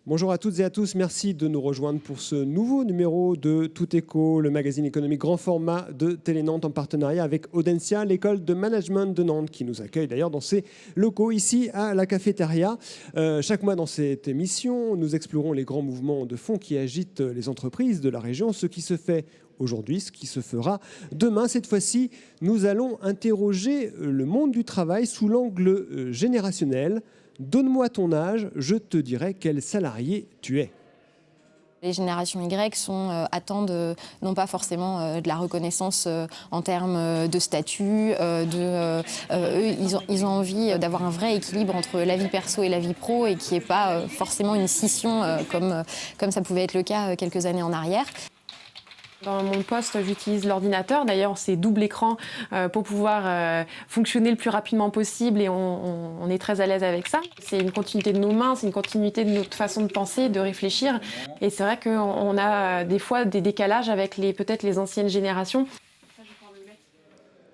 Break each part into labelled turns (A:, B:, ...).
A: Bonjour à toutes et à tous, merci de nous rejoindre pour ce nouveau numéro de Tout Éco, le magazine économique grand format de Télé-Nantes en partenariat avec Audencia, l'école de management de Nantes, qui nous accueille d'ailleurs dans ses locaux ici à la cafétéria. Chaque mois dans cette émission, nous explorons les grands mouvements de fond qui agitent les entreprises de la région, ce qui se fait aujourd'hui, ce qui se fera demain. Cette fois-ci, nous allons interroger le monde du travail sous l'angle générationnel. Donne-moi ton âge, je te dirai quel salarié tu es.
B: Les générations Y attendent non pas forcément de la reconnaissance en termes de statut, eux, ils ont envie d'avoir un vrai équilibre entre la vie perso et la vie pro et qui n'est pas forcément une scission comme ça pouvait être le cas quelques années en arrière.
C: Dans mon poste, j'utilise l'ordinateur. D'ailleurs, c'est double écran pour pouvoir fonctionner le plus rapidement possible et on est très à l'aise avec ça. C'est une continuité de nos mains, c'est une continuité de notre façon de penser, de réfléchir. Et c'est vrai qu'on a des fois des décalages avec peut-être les anciennes générations.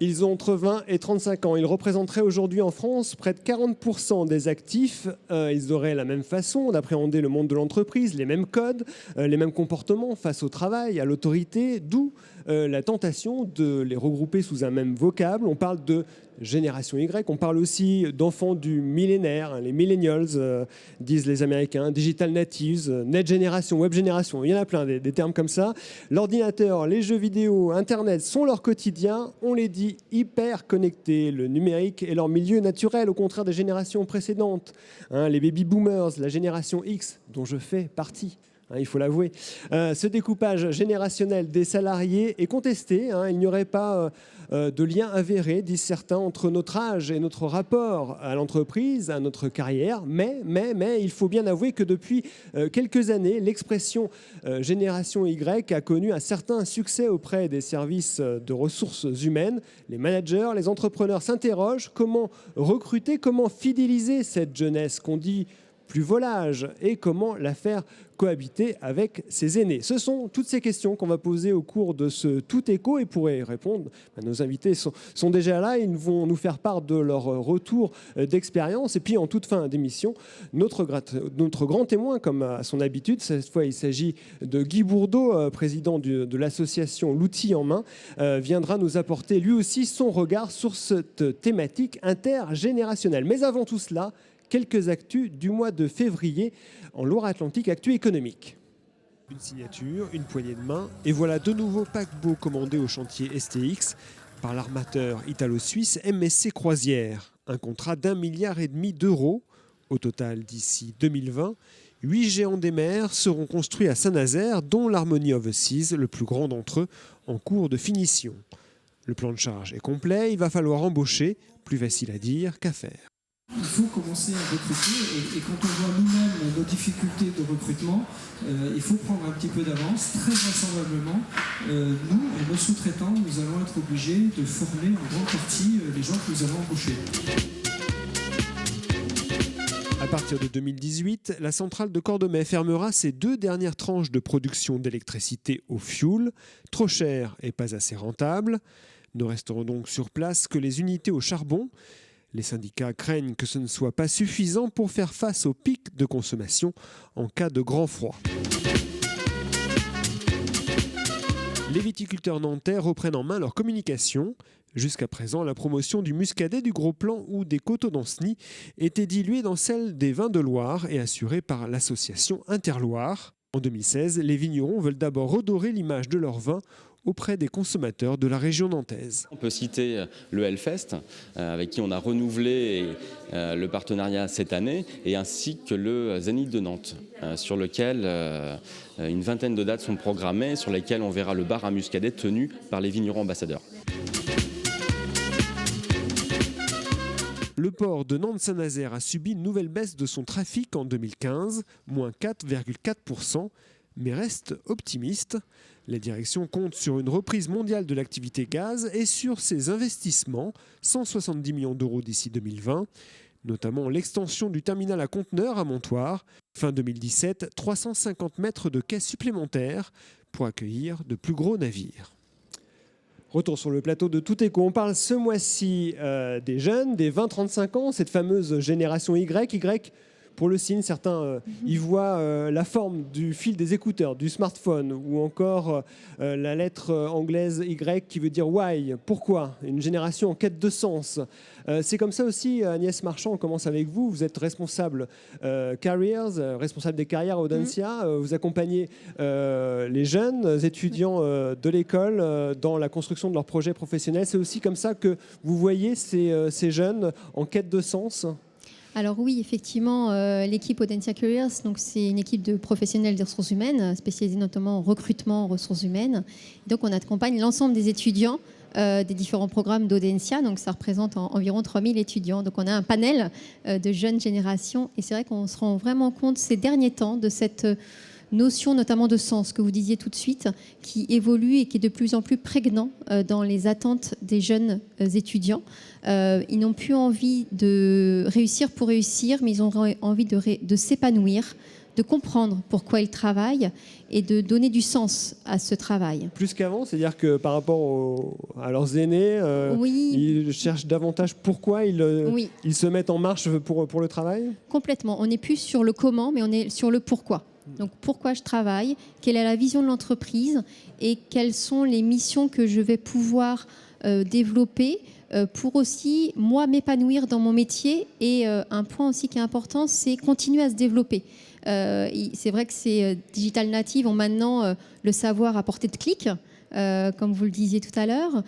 A: Ils ont entre 20 et 35 ans. Ils représenteraient aujourd'hui en France près de 40% des actifs. Ils auraient la même façon d'appréhender le monde de l'entreprise, les mêmes codes, les mêmes comportements face au travail, à l'autorité, d'où la tentation de les regrouper sous un même vocable. On parle de génération Y, on parle aussi d'enfants du millénaire, les millennials, disent les Américains, digital natives, net generation, web generation, il y en a plein des termes comme ça. L'ordinateur, les jeux vidéo, Internet sont leur quotidien, on les dit hyper connectés. Le numérique est leur milieu naturel, au contraire des générations précédentes. Les baby boomers, la génération X, dont je fais partie. Il faut l'avouer. Ce découpage générationnel des salariés est contesté. Il n'y aurait pas de lien avéré, disent certains, entre notre âge et notre rapport à l'entreprise, à notre carrière. Mais il faut bien avouer que depuis quelques années, l'expression génération Y a connu un certain succès auprès des services de ressources humaines. Les managers, les entrepreneurs s'interrogent comment recruter, comment fidéliser cette jeunesse qu'on dit plus volage et comment la faire cohabiter avec ses aînés. Ce sont toutes ces questions qu'on va poser au cours de ce Tout Éco et pour y répondre, nos invités sont déjà là. Ils vont nous faire part de leur retour d'expérience et puis en toute fin d'émission, notre grand témoin comme à son habitude, cette fois il s'agit de Guy Bourdeau, président de l'association L'Outil en main, viendra nous apporter lui aussi son regard sur cette thématique intergénérationnelle. Mais avant tout cela, quelques actus du mois de février en Loire-Atlantique, actus économiques. Une signature, une poignée de main, et voilà de nouveaux paquebots commandés au chantier STX par l'armateur italo-suisse MSC Croisières. Un contrat d'1,5 milliard d'euros. Au total, d'ici 2020, 8 géants des mers seront construits à Saint-Nazaire, dont l'Harmony of the Seas, le plus grand d'entre eux, en cours de finition. Le plan de charge est complet, il va falloir embaucher, plus facile à dire qu'à faire.
D: Il faut commencer à recruter et quand on voit nous-mêmes nos difficultés de recrutement, il faut prendre un petit peu d'avance. Très vraisemblablement, nous, nos sous-traitants, nous allons être obligés de former en grande partie les gens que nous avons embauchés.
A: À partir de 2018, la centrale de Cordemais fermera ses 2 dernières tranches de production d'électricité au fioul, trop cher et pas assez rentable. Ne resteront donc sur place que les unités au charbon. Les syndicats craignent que ce ne soit pas suffisant pour faire face au pic de consommation en cas de grand froid. Les viticulteurs nantais reprennent en main leur communication. Jusqu'à présent, la promotion du muscadet, du gros plan ou des coteaux d'Anceny était diluée dans celle des vins de Loire et assurée par l'association Interloire. En 2016, les vignerons veulent d'abord redorer l'image de leur vin auprès des consommateurs de la région nantaise.
E: On peut citer le Hellfest, avec qui on a renouvelé le partenariat cette année, et ainsi que le Zénith de Nantes, sur lequel une vingtaine de dates sont programmées, sur lesquelles on verra le bar à muscadet tenu par les vignerons ambassadeurs.
A: Le port de Nantes-Saint-Nazaire a subi une nouvelle baisse de son trafic en 2015, moins 4,4%, mais reste optimiste. La direction compte sur une reprise mondiale de l'activité gaz et sur ses investissements, 170 millions d'euros d'ici 2020, notamment l'extension du terminal à conteneurs à Montoire. Fin 2017, 350 mètres de quais supplémentaires pour accueillir de plus gros navires. Retour sur le plateau de Tout Éco. On parle ce mois-ci des jeunes, des 20-35 ans, cette fameuse génération Y pour le signe. Certains y voient la forme du fil des écouteurs, du smartphone, ou encore la lettre anglaise Y qui veut dire why, pourquoi, une génération en quête de sens. C'est comme ça aussi, Agnès Marchand, on commence avec vous. Vous êtes responsable careers, responsable des carrières à Audencia. Vous accompagnez les jeunes étudiants de l'école dans la construction de leurs projets professionnels. C'est aussi comme ça que vous voyez ces jeunes en quête de sens?
F: Alors oui, effectivement, l'équipe Audencia Careers, donc c'est une équipe de professionnels des ressources humaines, spécialisée notamment en recrutement en ressources humaines. Donc on accompagne l'ensemble des étudiants des différents programmes d'Audencia, donc ça représente environ 3000 étudiants. Donc on a un panel de jeunes générations, et c'est vrai qu'on se rend vraiment compte ces derniers temps de cette notion notamment de sens que vous disiez tout de suite, qui évolue et qui est de plus en plus prégnant dans les attentes des jeunes étudiants. Ils n'ont plus envie de réussir pour réussir, mais ils ont envie de s'épanouir, de comprendre pourquoi ils travaillent et de donner du sens à ce travail.
A: Plus qu'avant, c'est-à-dire que par rapport à leurs aînés,
F: oui.
A: Ils cherchent davantage pourquoi ils se mettent en marche pour le travail?
F: Complètement. On n'est plus sur le comment, mais on est sur le pourquoi. Donc pourquoi je travaille, quelle est la vision de l'entreprise et quelles sont les missions que je vais pouvoir développer pour aussi, moi, m'épanouir dans mon métier. Et un point aussi qui est important, c'est continuer à se développer. C'est vrai que ces digital natives ont maintenant le savoir à portée de clic, comme vous le disiez tout à l'heure.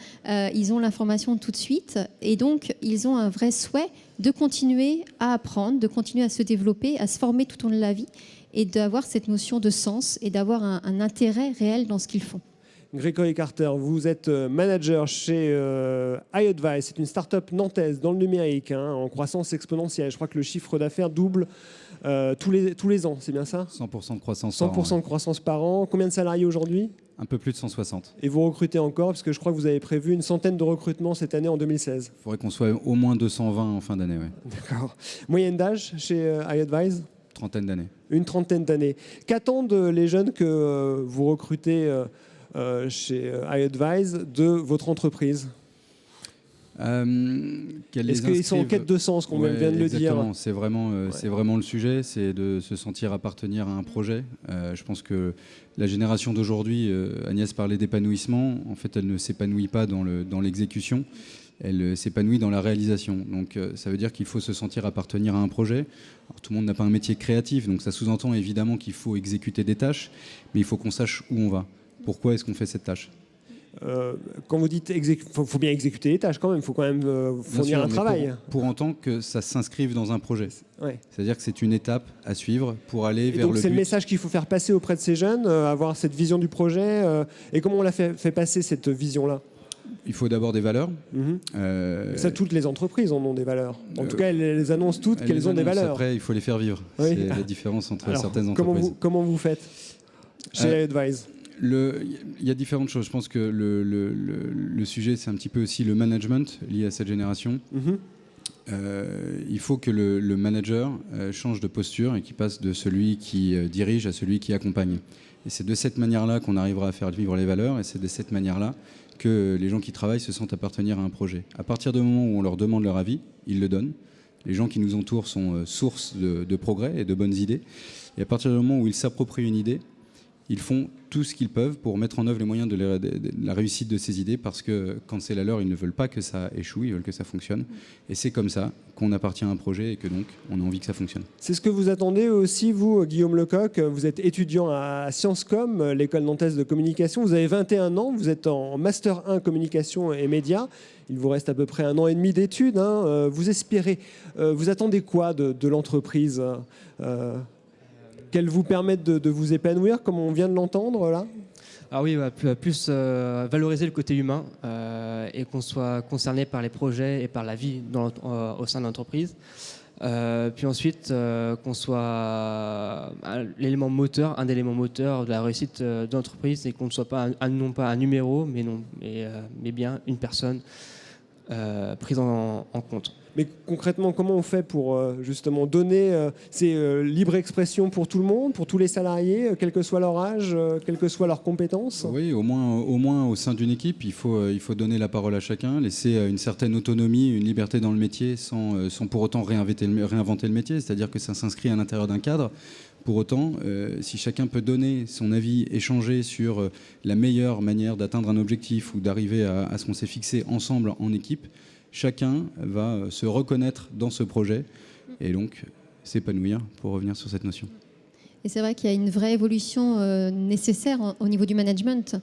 F: Ils ont l'information tout de suite et donc ils ont un vrai souhait de continuer à apprendre, de continuer à se développer, à se former tout au long de la vie et d'avoir cette notion de sens et d'avoir un intérêt réel dans ce qu'ils font.
A: Grégory Carter, vous êtes manager chez iAdvice. C'est une start-up nantaise dans le numérique, en croissance exponentielle. Je crois que le chiffre d'affaires double tous les ans, c'est bien ça?
G: 100% de croissance
A: 100% de croissance par an. Combien de salariés aujourd'hui?
G: Un peu plus de 160.
A: Et vous recrutez encore, parce que je crois que vous avez prévu une centaine de recrutements cette année en 2016.
G: Il faudrait qu'on soit au moins 220 en fin d'année. Ouais.
A: D'accord. Moyenne d'âge chez iAdvice?
G: Trentaine d'années.
A: Une trentaine d'années. Qu'attendent les jeunes que vous recrutez chez iAdvice de votre entreprise? Est-ce qu'ils sont en quête de sens, qu'on vient de le dire?
G: C'est vraiment le sujet, c'est de se sentir appartenir à un projet. Je pense que la génération d'aujourd'hui, Agnès parlait d'épanouissement, en fait elle ne s'épanouit pas dans l'exécution, elle s'épanouit dans la réalisation. Donc ça veut dire qu'il faut se sentir appartenir à un projet. Alors, tout le monde n'a pas un métier créatif, donc ça sous-entend évidemment qu'il faut exécuter des tâches, mais il faut qu'on sache où on va. Pourquoi est-ce qu'on fait cette tâche?
A: Quand vous dites faut bien exécuter les tâches quand même, il faut quand même fournir un travail.
G: Pour autant que ça s'inscrive dans un projet.
A: Ouais.
G: C'est-à-dire que c'est une étape à suivre pour aller vers le but.
A: Donc c'est le message qu'il faut faire passer auprès de ces jeunes, avoir cette vision du projet. Et comment on l'a fait passer cette vision-là?
G: Il faut d'abord des valeurs.
A: Ça, toutes les entreprises en ont des valeurs. En tout cas, elles les annoncent toutes qu'elles ont des valeurs.
G: Après, il faut les faire vivre. Oui. C'est la différence entre certaines entreprises.
A: Comment vous faites chez iAdvice?
G: Il y a différentes choses. Je pense que le sujet, c'est un petit peu aussi le management lié à cette génération. Il faut que le manager change de posture et qu'il passe de celui qui dirige à celui qui accompagne. Et c'est de cette manière-là qu'on arrivera à faire vivre les valeurs, et c'est de cette manière-là que les gens qui travaillent se sentent appartenir à un projet. À partir du moment où on leur demande leur avis, ils le donnent. Les gens qui nous entourent sont source de progrès et de bonnes idées. Et à partir du moment où ils s'approprient une idée, ils font tout ce qu'ils peuvent pour mettre en œuvre les moyens de la réussite de ces idées, parce que quand c'est la leur, ils ne veulent pas que ça échoue, ils veulent que ça fonctionne. Et c'est comme ça qu'on appartient à un projet et que donc on a envie que ça fonctionne. C'est
A: ce que vous attendez aussi, vous, Guillaume Lecoq. Vous êtes étudiant à Sciences Com, l'école nantaise de communication. Vous avez 21 ans, vous êtes en Master 1 communication et médias. Il vous reste à peu près 1 an et demi d'études. Vous espérez, vous attendez quoi de l'entreprise qu'elle vous permette de vous épanouir, comme on vient de l'entendre là?
H: Ah oui, plus valoriser le côté humain et qu'on soit concerné par les projets et par la vie au sein de l'entreprise. Puis ensuite, qu'on soit un élément moteur de la réussite de l'entreprise, et qu'on ne soit pas non pas un numéro, mais bien une personne prise en compte.
A: Mais concrètement, comment on fait pour justement donner ces libre expression pour tout le monde, pour tous les salariés, quel que soit leur âge, quelles que soient leurs compétences?
G: Oui, au moins au sein d'une équipe, il faut donner la parole à chacun, laisser une certaine autonomie, une liberté dans le métier sans pour autant réinventer le métier, c'est-à-dire que ça s'inscrit à l'intérieur d'un cadre. Pour autant, si chacun peut donner son avis, échanger sur la meilleure manière d'atteindre un objectif ou d'arriver à ce qu'on s'est fixé ensemble en équipe, chacun va se reconnaître dans ce projet et donc s'épanouir, pour revenir sur cette notion.
F: Et c'est vrai qu'il y a une vraie évolution nécessaire au niveau du management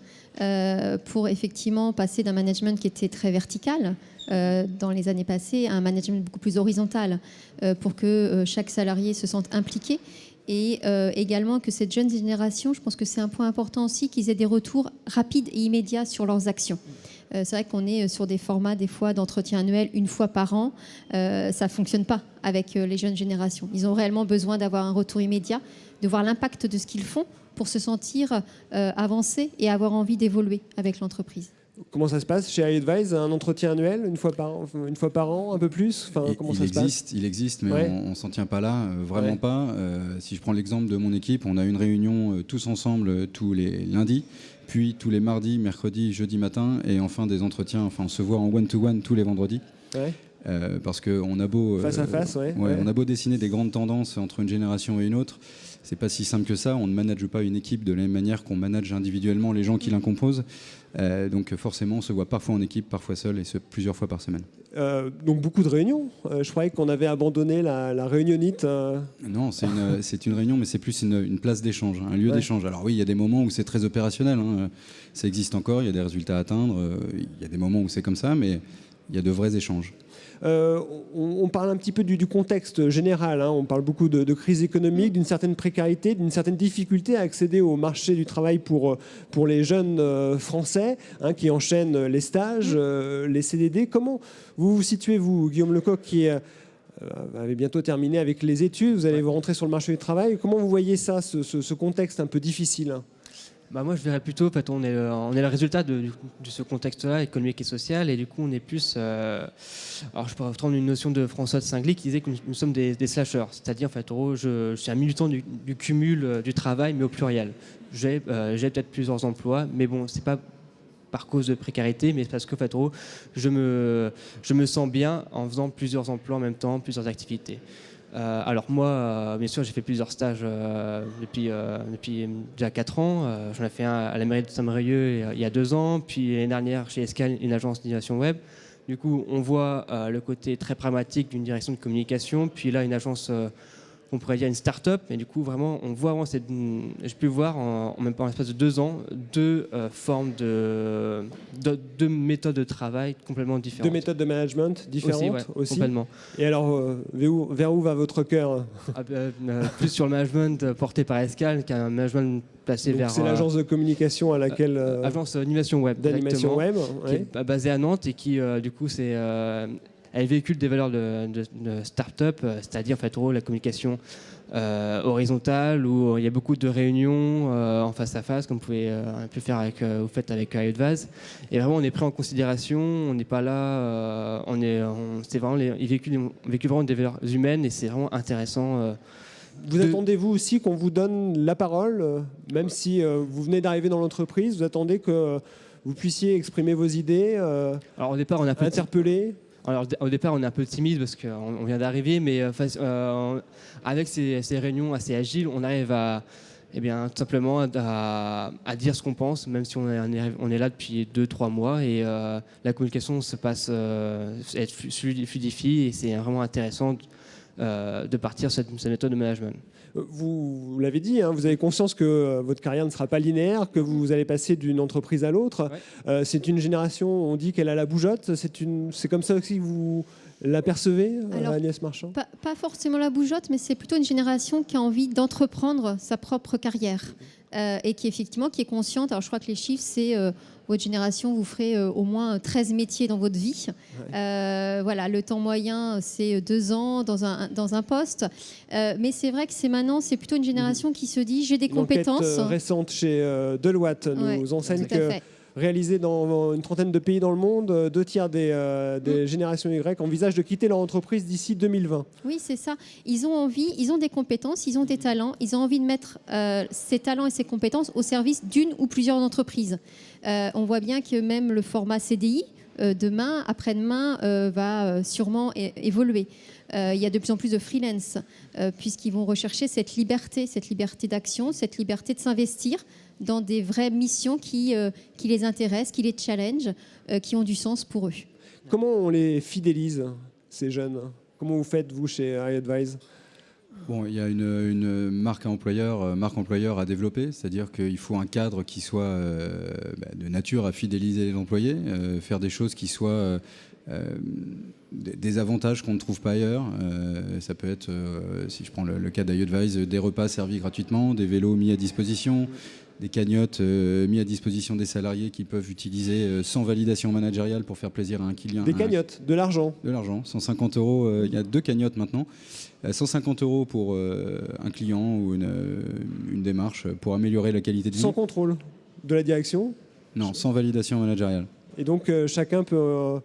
F: pour effectivement passer d'un management qui était très vertical dans les années passées à un management beaucoup plus horizontal pour que chaque salarié se sente impliqué. Et également que cette jeune génération, je pense que c'est un point important aussi, qu'ils aient des retours rapides et immédiats sur leurs actions. C'est vrai qu'on est sur des formats des fois d'entretien annuel une fois par an. Ça ne fonctionne pas avec les jeunes générations. Ils ont réellement besoin d'avoir un retour immédiat, de voir l'impact de ce qu'ils font pour se sentir avancer et avoir envie d'évoluer avec l'entreprise.
A: Comment ça se passe chez iAdvise? Un entretien annuel, une fois par an, un peu plus? Comment ça se passe?
G: Il existe, mais
A: ouais.
G: on ne s'en tient pas là, vraiment
A: ouais.
G: pas. Si je prends l'exemple de mon équipe, on a une réunion tous ensemble tous les lundis, puis tous les mardis, mercredis, jeudi matin, et enfin des entretiens. Enfin, on se voit en one-to-one tous les vendredis.
A: Ouais.
G: Parce qu'on a beau
A: face à face, ouais.
G: On a beau dessiner des grandes tendances entre une génération et une autre, c'est pas si simple que ça. On ne manage pas une équipe de la même manière qu'on manage individuellement les gens qui la composent. Donc forcément, on se voit parfois en équipe, parfois seul, et ce plusieurs fois par semaine.
A: Donc beaucoup de réunions. Je croyais qu'on avait abandonné la réunionnite.
G: Non, c'est une réunion, mais c'est plus une place d'échange, un lieu d'échange. Alors oui, il y a des moments où c'est très opérationnel. Ça existe encore, il y a des résultats à atteindre. Il y a des moments où c'est comme ça, mais il y a de vrais échanges.
A: On parle un petit peu du contexte général. On parle beaucoup de crise économique, d'une certaine précarité, d'une certaine difficulté à accéder au marché du travail pour les jeunes Français qui enchaînent les stages, les CDD. Comment vous vous situez, vous, Guillaume Lecoq, qui avez bientôt terminé avec les études, vous allez vous rentrer sur le marché du travail. Comment vous voyez ça, ce contexte un peu difficile?
H: Moi, je verrais plutôt, en fait, on est le résultat de ce contexte-là, économique et social, et du coup, on est plus... alors, je peux reprendre une notion de François de Singly qui disait que nous sommes des slashers, c'est-à-dire, en fait, je suis un militant du cumul du travail, mais au pluriel. J'ai peut-être plusieurs emplois, mais bon, c'est pas par cause de précarité, mais parce que, en fait, je me sens bien en faisant plusieurs emplois en même temps, plusieurs activités. Alors moi, bien sûr, j'ai fait plusieurs stages depuis déjà 4 ans. J'en ai fait un à la mairie de Saint-Brieuc il y a 2 ans, puis l'année dernière chez Escal, une agence d'innovation web. Du coup, on voit le côté très pragmatique d'une direction de communication, puis là, une agence, on pourrait dire une start-up, mais du coup, vraiment, on voit vraiment j'ai pu voir en même pas en l'espace de 2 ans, 2 formes de méthodes de travail complètement différentes.
A: 2 méthodes de management différentes aussi.
H: Complètement.
A: Et alors, vers où va votre cœur?
H: Plus sur le management porté par Escal qu'un management placé
A: donc
H: vers...
A: C'est l'agence de communication à laquelle...
H: agence d'animation web.
A: D'animation web,
H: qui est basée à Nantes et qui, du coup, elle véhicule des valeurs de start-up, c'est-à-dire en fait, la communication horizontale, où il y a beaucoup de réunions en face à face, comme vous pouvez un peu faire vous faites avec iAdvise. Et vraiment, on est pris en considération, on n'est pas là, c'est vraiment, ils véhiculent vraiment des valeurs humaines et c'est vraiment intéressant.
A: Attendez-vous aussi qu'on vous donne la parole, même si vous venez d'arriver dans l'entreprise, vous attendez que vous puissiez exprimer vos idées,
H: alors, au départ, on a
A: interpeller?
H: Alors, au départ, on est un peu timide parce qu'on vient d'arriver, mais avec ces réunions assez agiles, on arrive tout simplement à dire ce qu'on pense, même si on est là depuis 2-3 mois, et la communication se passe, elle fluidifie, et c'est vraiment intéressant de partir sur cette méthode de management.
A: Vous l'avez dit, vous avez conscience que votre carrière ne sera pas linéaire, que vous allez passer d'une entreprise à l'autre. Ouais. C'est une génération, on dit qu'elle a la bougeotte. C'est comme ça aussi que vous l'apercevez, Agnès Marchand?
F: Pas forcément la bougeotte, mais c'est plutôt une génération qui a envie d'entreprendre sa propre carrière et qui est consciente. Alors je crois que les chiffres, c'est... votre génération, vous ferez au moins 13 métiers dans votre vie. Ouais. Voilà, le temps moyen, c'est 2 ans dans un poste. Mais c'est vrai que c'est plutôt une génération qui se dit j'ai des compétences.
A: L'enquête récente chez Deloitte nous enseigne que réalisé dans une trentaine de pays dans le monde. 2 tiers des générations Y envisagent de quitter leur entreprise d'ici 2020.
F: Oui, c'est ça. Ils ont envie, ils ont des compétences, ils ont des talents, ils ont envie de mettre ces talents et ces compétences au service d'une ou plusieurs entreprises. On voit bien que même le format CDI, demain, après-demain, va sûrement évoluer. Il y a de plus en plus de freelance, puisqu'ils vont rechercher cette liberté d'action, cette liberté de s'investir dans des vraies missions qui les intéressent, qui les challengent, qui ont du sens pour eux.
A: Comment on les fidélise, ces jeunes? Comment vous faites, vous, chez iAdvise?
G: Bon, il y a une marque employeur à développer, c'est-à-dire qu'il faut un cadre qui soit de nature à fidéliser les employés, faire des choses qui soient des avantages qu'on ne trouve pas ailleurs. Ça peut être, si je prends le cas d'iAdvise, des repas servis gratuitement, des vélos mis à disposition, des cagnottes mises à disposition des salariés qui peuvent utiliser sans validation managériale pour faire plaisir à un client.
A: Des cagnottes, de l'argent.
G: De l'argent, 150 €. Il y a 2 cagnottes maintenant. 150 € pour un client ou une démarche pour améliorer la qualité de vie.
A: Sans contrôle de la direction?
G: Non, sans validation managériale.
A: Et donc chacun peut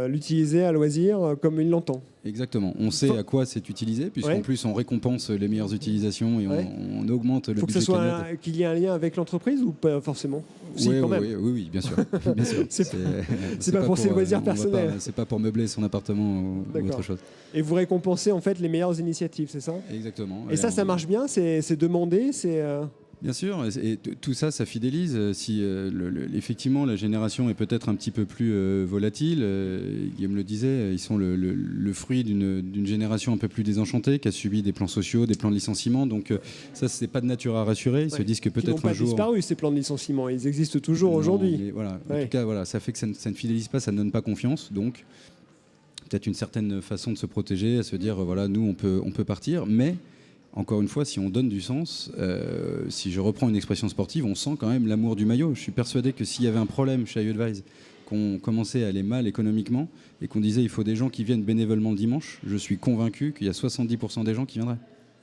A: l'utiliser à loisir comme il l'entend.
G: Exactement. On sait à quoi c'est utilisé, puisqu'en plus on récompense les meilleures utilisations et on augmente le budget.
A: Il faut qu'il y ait un lien avec l'entreprise ou pas forcément? Si,
G: oui,
A: quand même.
G: Oui, bien sûr. Bien sûr.
A: C'est pas pour ses loisirs personnels.
G: C'est pas pour meubler son appartement ou autre chose.
A: Et vous récompensez en fait les meilleures initiatives, c'est ça?
G: Exactement.
A: Et ça marche bien? C'est demandé?
G: Bien sûr, et tout ça, ça fidélise. Si effectivement la génération est peut-être un petit peu plus volatile, Guillaume le disait, ils sont le fruit d'une génération un peu plus désenchantée, qui a subi des plans sociaux, des plans de licenciement. Donc ça, c'est pas de nature à rassurer. Ils se disent que peut-être un jour...
A: Ils n'ont pas disparu, ces plans de licenciement. Ils existent toujours aujourd'hui.
G: Voilà. En tout cas, voilà, ça fait que ça ne fidélise pas, ça ne donne pas confiance. Donc peut-être une certaine façon de se protéger, à se dire, voilà, nous, on peut partir, mais... Encore une fois, si on donne du sens, si je reprends une expression sportive, on sent quand même l'amour du maillot. Je suis persuadé que s'il y avait un problème chez iAdvise, qu'on commençait à aller mal économiquement et qu'on disait il faut des gens qui viennent bénévolement le dimanche, je suis convaincu qu'il y a 70% des gens qui viendraient.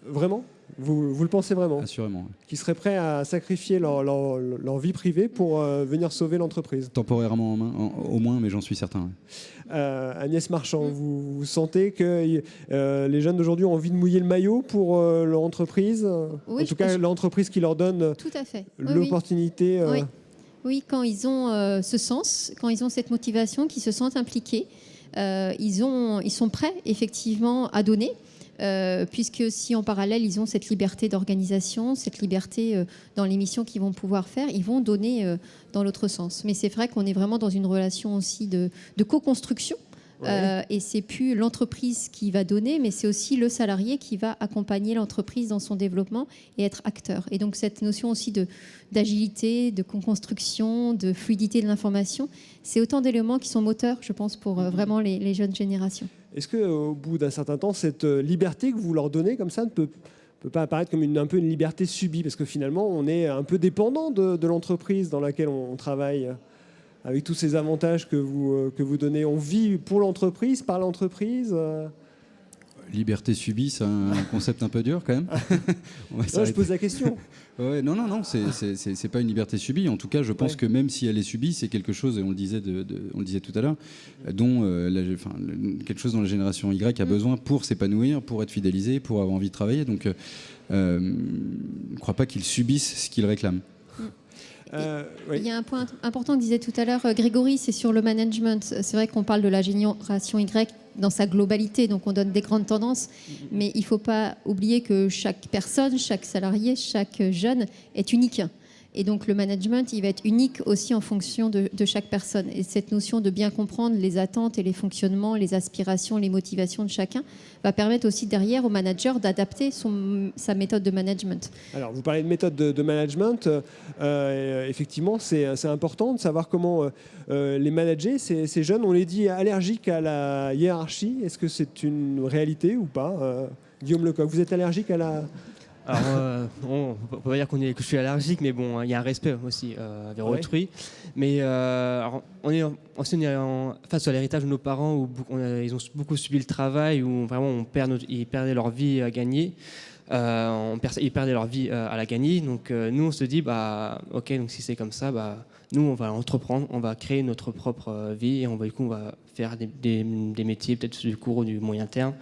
A: Vraiment? Vous le pensez vraiment?
G: Assurément. Oui.
A: Qui seraient prêts à sacrifier leur vie privée pour venir sauver l'entreprise?
G: Temporairement au moins, mais j'en suis certain. Oui.
A: Agnès Marchand, vous sentez que les jeunes d'aujourd'hui ont envie de mouiller le maillot pour leur entreprise?
F: Oui,
A: en tout cas, l'entreprise qui leur donne
F: tout à fait.
A: l'opportunité.
F: Oui, quand ils ont ce sens, quand ils ont cette motivation, qu'ils se sentent impliqués, ils sont prêts effectivement à donner. Puisque si en parallèle ils ont cette liberté d'organisation, cette liberté dans les missions qu'ils vont pouvoir faire, ils vont donner dans l'autre sens. Mais c'est vrai qu'on est vraiment dans une relation aussi de co-construction. Et c'est plus l'entreprise qui va donner, mais c'est aussi le salarié qui va accompagner l'entreprise dans son développement et être acteur. Et donc cette notion aussi d'agilité, de co-construction, de fluidité de l'information, c'est autant d'éléments qui sont moteurs, je pense, pour vraiment les jeunes générations.
A: Est-ce qu'au bout d'un certain temps, cette liberté que vous leur donnez comme ça ne peut pas apparaître comme un peu une liberté subie? Parce que finalement, on est un peu dépendant de l'entreprise dans laquelle on travaille, avec tous ces avantages que vous donnez. On vit pour l'entreprise, par l'entreprise.
G: Liberté subie, c'est un concept un peu dur quand même.
A: Je pose la question.
G: Ouais, non, c'est pas une liberté subie. En tout cas, je pense que même si elle est subie, c'est quelque chose, et on le disait tout à l'heure, quelque chose dont la génération Y a besoin pour s'épanouir, pour être fidélisé, pour avoir envie de travailler. Donc, je ne crois pas qu'ils subissent ce qu'ils réclament.
F: Il y a un point important que disait tout à l'heure Grégory, c'est sur le management. C'est vrai qu'on parle de la génération Y dans sa globalité, donc on donne des grandes tendances, mais il ne faut pas oublier que chaque personne, chaque salarié, chaque jeune est unique. Et donc le management, il va être unique aussi en fonction de chaque personne. Et cette notion de bien comprendre les attentes et les fonctionnements, les aspirations, les motivations de chacun va permettre aussi derrière au manager d'adapter sa méthode de management.
A: Alors vous parlez de méthode de management. Effectivement, c'est important de savoir comment les manager. Ces jeunes, on les dit allergiques à la hiérarchie. Est-ce que c'est une réalité ou pas? Guillaume Lecoq, vous êtes allergique à la...
H: Alors, on ne peut pas dire que je suis allergique, mais bon, il y a un respect aussi vers autrui. Mais on est face à l'héritage de nos parents où ils ont beaucoup subi le travail, où vraiment ils perdaient leur vie à gagner. ils perdaient leur vie à la gagner. Donc nous, on se dit, ok, donc si c'est comme ça, nous, on va entreprendre, on va créer notre propre vie et on va faire des métiers peut-être du court ou du moyen terme.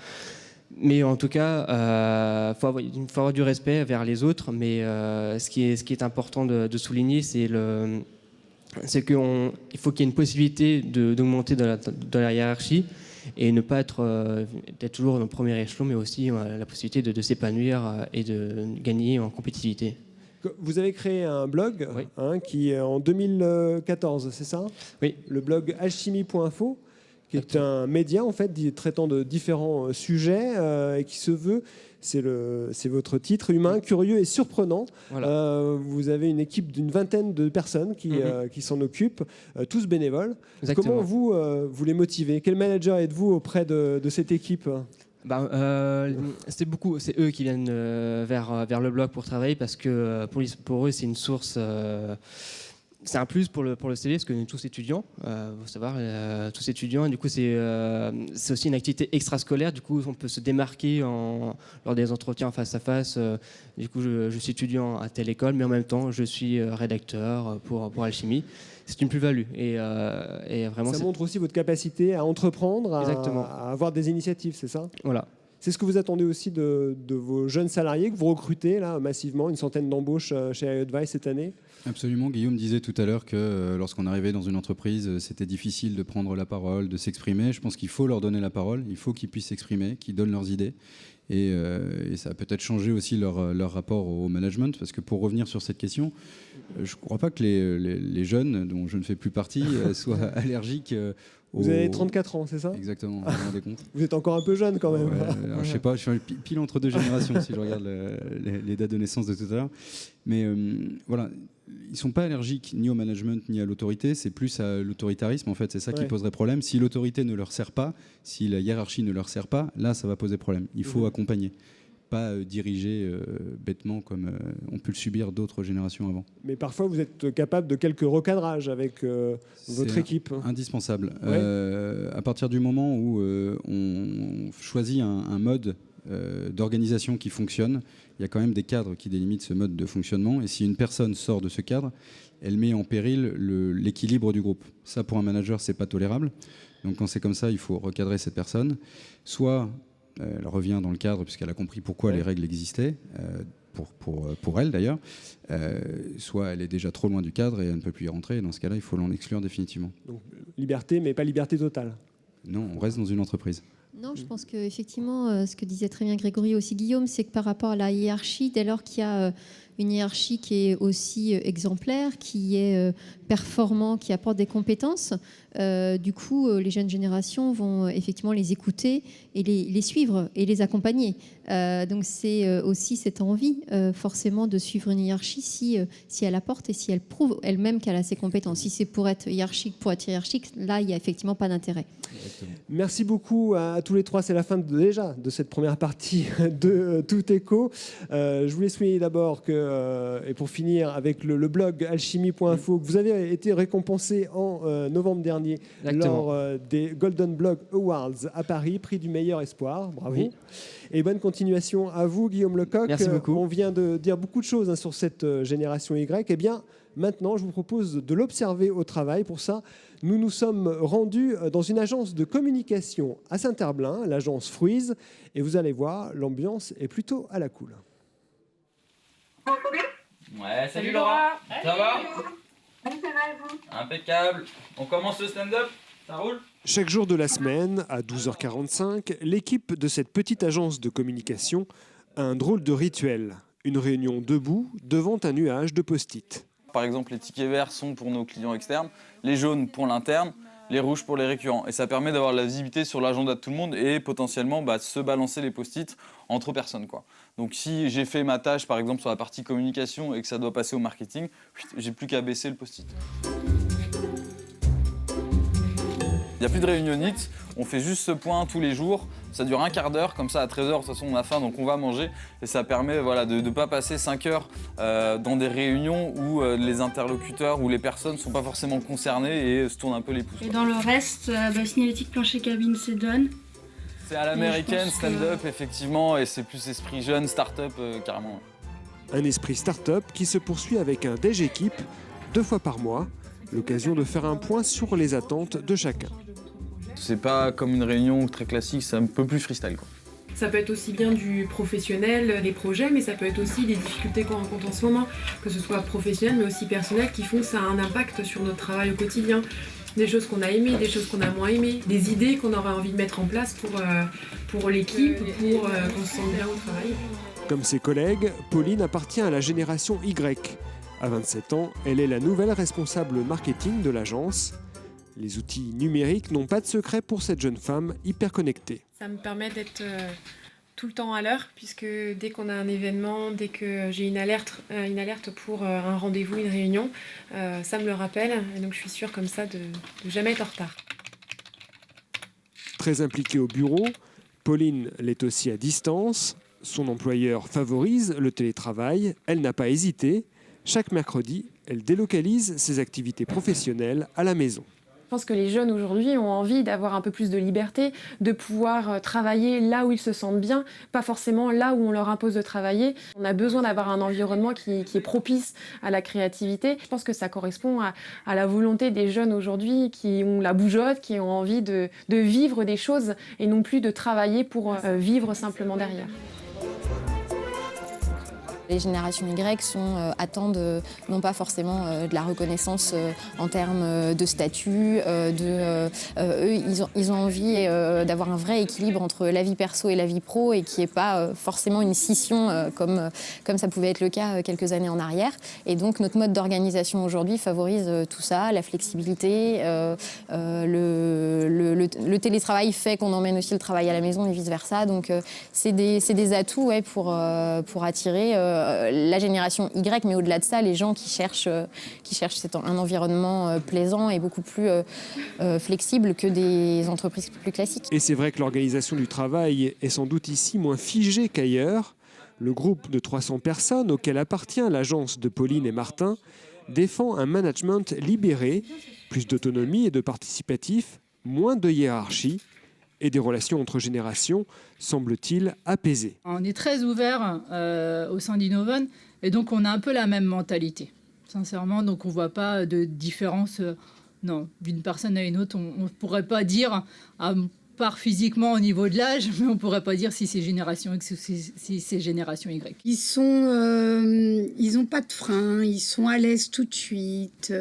H: Mais en tout cas, il faut avoir du respect vers les autres. Mais ce qui est important de souligner, c'est qu'il faut qu'il y ait une possibilité d'augmenter de la hiérarchie et ne pas être toujours dans le premier échelon, mais aussi la possibilité de s'épanouir et de gagner en compétitivité.
A: Vous avez créé un blog qui est en 2014, c'est ça?
H: Oui.
A: Le blog alchimie.info, qui est un média en fait traitant de différents sujets et qui se veut, c'est votre titre, humain, curieux et surprenant. Voilà. Vous avez une équipe d'une vingtaine de personnes qui s'en occupent, tous bénévoles. Exactement. Comment vous les motivez? Quel manager êtes-vous auprès de cette équipe?
H: C'est eux qui viennent vers le blog pour travailler parce que pour eux c'est une source. C'est un plus pour le CV parce que nous tous étudiants, faut savoir, tous étudiants. Et du coup, c'est aussi une activité extrascolaire. Du coup, on peut se démarquer lors des entretiens face à face. Du coup, je suis étudiant à telle école, mais en même temps, je suis rédacteur pour Alchimie. C'est une plus-value. Et vraiment,
A: ça montre aussi votre capacité à entreprendre, à avoir des initiatives, c'est ça?
H: Voilà.
A: C'est ce que vous attendez aussi de vos jeunes salariés que vous recrutez là massivement, une centaine d'embauches chez iAdvice cette année?
G: Absolument. Guillaume disait tout à l'heure que lorsqu'on arrivait dans une entreprise, c'était difficile de prendre la parole, de s'exprimer. Je pense qu'il faut leur donner la parole, il faut qu'ils puissent s'exprimer, qu'ils donnent leurs idées. Et ça a peut-être changé aussi leur rapport au management, parce que pour revenir sur cette question, je ne crois pas que les jeunes, dont je ne fais plus partie, soient allergiques
A: Vous avez 34 ans, c'est ça?
G: Exactement, vous vous rendez compte?
A: Vous êtes encore un peu jeune quand même.
G: Alors, je ne sais pas, je suis pile entre deux générations si je regarde les dates de naissance de tout à l'heure. Mais voilà, ils ne sont pas allergiques ni au management ni à l'autorité, c'est plus à l'autoritarisme en fait, c'est ça qui poserait problème. Si l'autorité ne leur sert pas, si la hiérarchie ne leur sert pas, là ça va poser problème. Il faut accompagner, pas diriger bêtement comme on peut le subir d'autres générations avant.
A: Mais parfois vous êtes capable de quelques recadrages avec votre équipe.
G: Indispensable. À partir du moment où on choisit un mode d'organisation qui fonctionne, il y a quand même des cadres qui délimitent ce mode de fonctionnement. Et si une personne sort de ce cadre, elle met en péril l'équilibre du groupe. Ça, pour un manager, c'est pas tolérable. Donc quand c'est comme ça, il faut recadrer cette personne. Soit elle revient dans le cadre puisqu'elle a compris pourquoi les règles existaient, pour elle d'ailleurs, soit elle est déjà trop loin du cadre et elle ne peut plus y rentrer. Et dans ce cas-là, il faut l'en exclure définitivement.
A: Donc liberté, mais pas liberté totale.
G: Non, on reste dans une entreprise.
F: Non, je pense qu'effectivement, ce que disait très bien Grégory aussi Guillaume, c'est que par rapport à la hiérarchie, dès lors qu'il y a une hiérarchie qui est aussi exemplaire, qui est performant, qui apporte des compétences, du coup, les jeunes générations vont effectivement les écouter et les suivre et les accompagner. Donc c'est aussi cette envie forcément de suivre une hiérarchie si elle apporte et si elle prouve elle-même qu'elle a ses compétences. Si c'est pour être hiérarchique, là, il n'y a effectivement pas d'intérêt.
G: Exactement.
A: Merci beaucoup à tous les trois. C'est la fin déjà de cette première partie de Tout Éco. Je voulais souligner d'abord que, et pour finir avec le blog alchimie.info, que vous avez été récompensé en novembre dernier lors des Golden Blog Awards à Paris, prix du meilleur espoir. Bravo. Oui. Et bonne continuation à vous, Guillaume Lecoq.
H: Merci beaucoup.
A: On vient de dire beaucoup de choses sur cette génération Y. Eh bien, maintenant, je vous propose de l'observer au travail. Pour ça, nous nous sommes rendus dans une agence de communication à Saint-Herblain, l'agence Fruise. Et vous allez voir, l'ambiance est plutôt à la cool.
I: Ouais, salut Laura. Ça va? Impeccable. On commence le stand-up? Ça roule?
A: Chaque jour de la semaine, à 12h45, l'équipe de cette petite agence de communication a un drôle de rituel. Une réunion debout devant un nuage de post-it.
I: Par exemple, les tickets verts sont pour nos clients externes, les jaunes pour l'interne, les rouges pour les récurrents. Et ça permet d'avoir la visibilité sur l'agenda de tout le monde et potentiellement se balancer les post-it entre personnes, quoi. Donc si j'ai fait ma tâche, par exemple, sur la partie communication et que ça doit passer au marketing, j'ai plus qu'à baisser le post-it. Il n'y a plus de réunionnite, on fait juste ce point tous les jours. Ça dure un quart d'heure, comme ça à 13h, de toute façon on a faim, donc on va manger. Et ça permet de ne pas passer 5 heures dans des réunions où les interlocuteurs ou les personnes ne sont pas forcément concernées et se tournent un peu les pouces.
J: Et dans le reste, signalétique, plancher, cabine, c'est done.
I: C'est à l'américaine, stand-up, effectivement, et c'est plus esprit jeune, start-up, carrément.
A: Un esprit start-up qui se poursuit avec un déj équipe 2 fois par mois, l'occasion de faire un point sur les attentes de chacun.
I: C'est pas comme une réunion très classique, c'est un peu plus freestyle, quoi.
C: Ça peut être aussi bien du professionnel, des projets, mais ça peut être aussi des difficultés qu'on rencontre en ce moment, que ce soit professionnel mais aussi personnel, qui font que ça a un impact sur notre travail au quotidien. Des choses qu'on a aimées, des choses qu'on a moins aimées, des idées qu'on aurait envie de mettre en place pour l'équipe, pour qu'on se sente bien au travail.
A: Comme ses collègues, Pauline appartient à la génération Y. À 27 ans, elle est la nouvelle responsable marketing de l'agence. Les outils numériques n'ont pas de secret pour cette jeune femme hyper connectée.
C: Ça me permet d'être tout le temps à l'heure, puisque dès qu'on a un événement, dès que j'ai une alerte pour un rendez-vous, une réunion, ça me le rappelle. Et donc je suis sûre comme ça de jamais être en retard.
A: Très impliquée au bureau, Pauline l'est aussi à distance. Son employeur favorise le télétravail. Elle n'a pas hésité. Chaque mercredi, elle délocalise ses activités professionnelles à la maison.
C: Je pense que les jeunes aujourd'hui ont envie d'avoir un peu plus de liberté, de pouvoir travailler là où ils se sentent bien, pas forcément là où on leur impose de travailler. On a besoin d'avoir un environnement qui est propice à la créativité. Je pense que ça correspond à la volonté des jeunes aujourd'hui qui ont la bougeotte, qui ont envie de vivre des choses et non plus de travailler pour vivre simplement derrière.
B: Les générations Y attendent non pas forcément de la reconnaissance en termes de statut, eux ils ont envie d'avoir un vrai équilibre entre la vie perso et la vie pro et qui n'est pas forcément une scission comme ça pouvait être le cas quelques années en arrière. Et donc notre mode d'organisation aujourd'hui favorise tout ça, la flexibilité, le télétravail fait qu'on emmène aussi le travail à la maison et vice-versa. Donc c'est des atouts pour attirer la génération Y, mais au-delà de ça, les gens qui cherchent un environnement plaisant et beaucoup plus flexible que des entreprises plus classiques.
A: Et c'est vrai que l'organisation du travail est sans doute ici moins figée qu'ailleurs. Le groupe de 300 personnes auquel appartient l'agence de Pauline et Martin défend un management libéré, plus d'autonomie et de participatif, moins de hiérarchie et des relations entre générations, semble-t-il, apaisées.
J: On est très ouvert au sein d'Innoven et donc on a un peu la même mentalité, sincèrement. Donc on ne voit pas de différence d'une personne à une autre. On ne pourrait pas dire, à part physiquement au niveau de l'âge, mais on ne pourrait pas dire si c'est génération X ou si c'est génération Y.
K: Ils n'ont pas de frein, ils sont à l'aise tout de suite.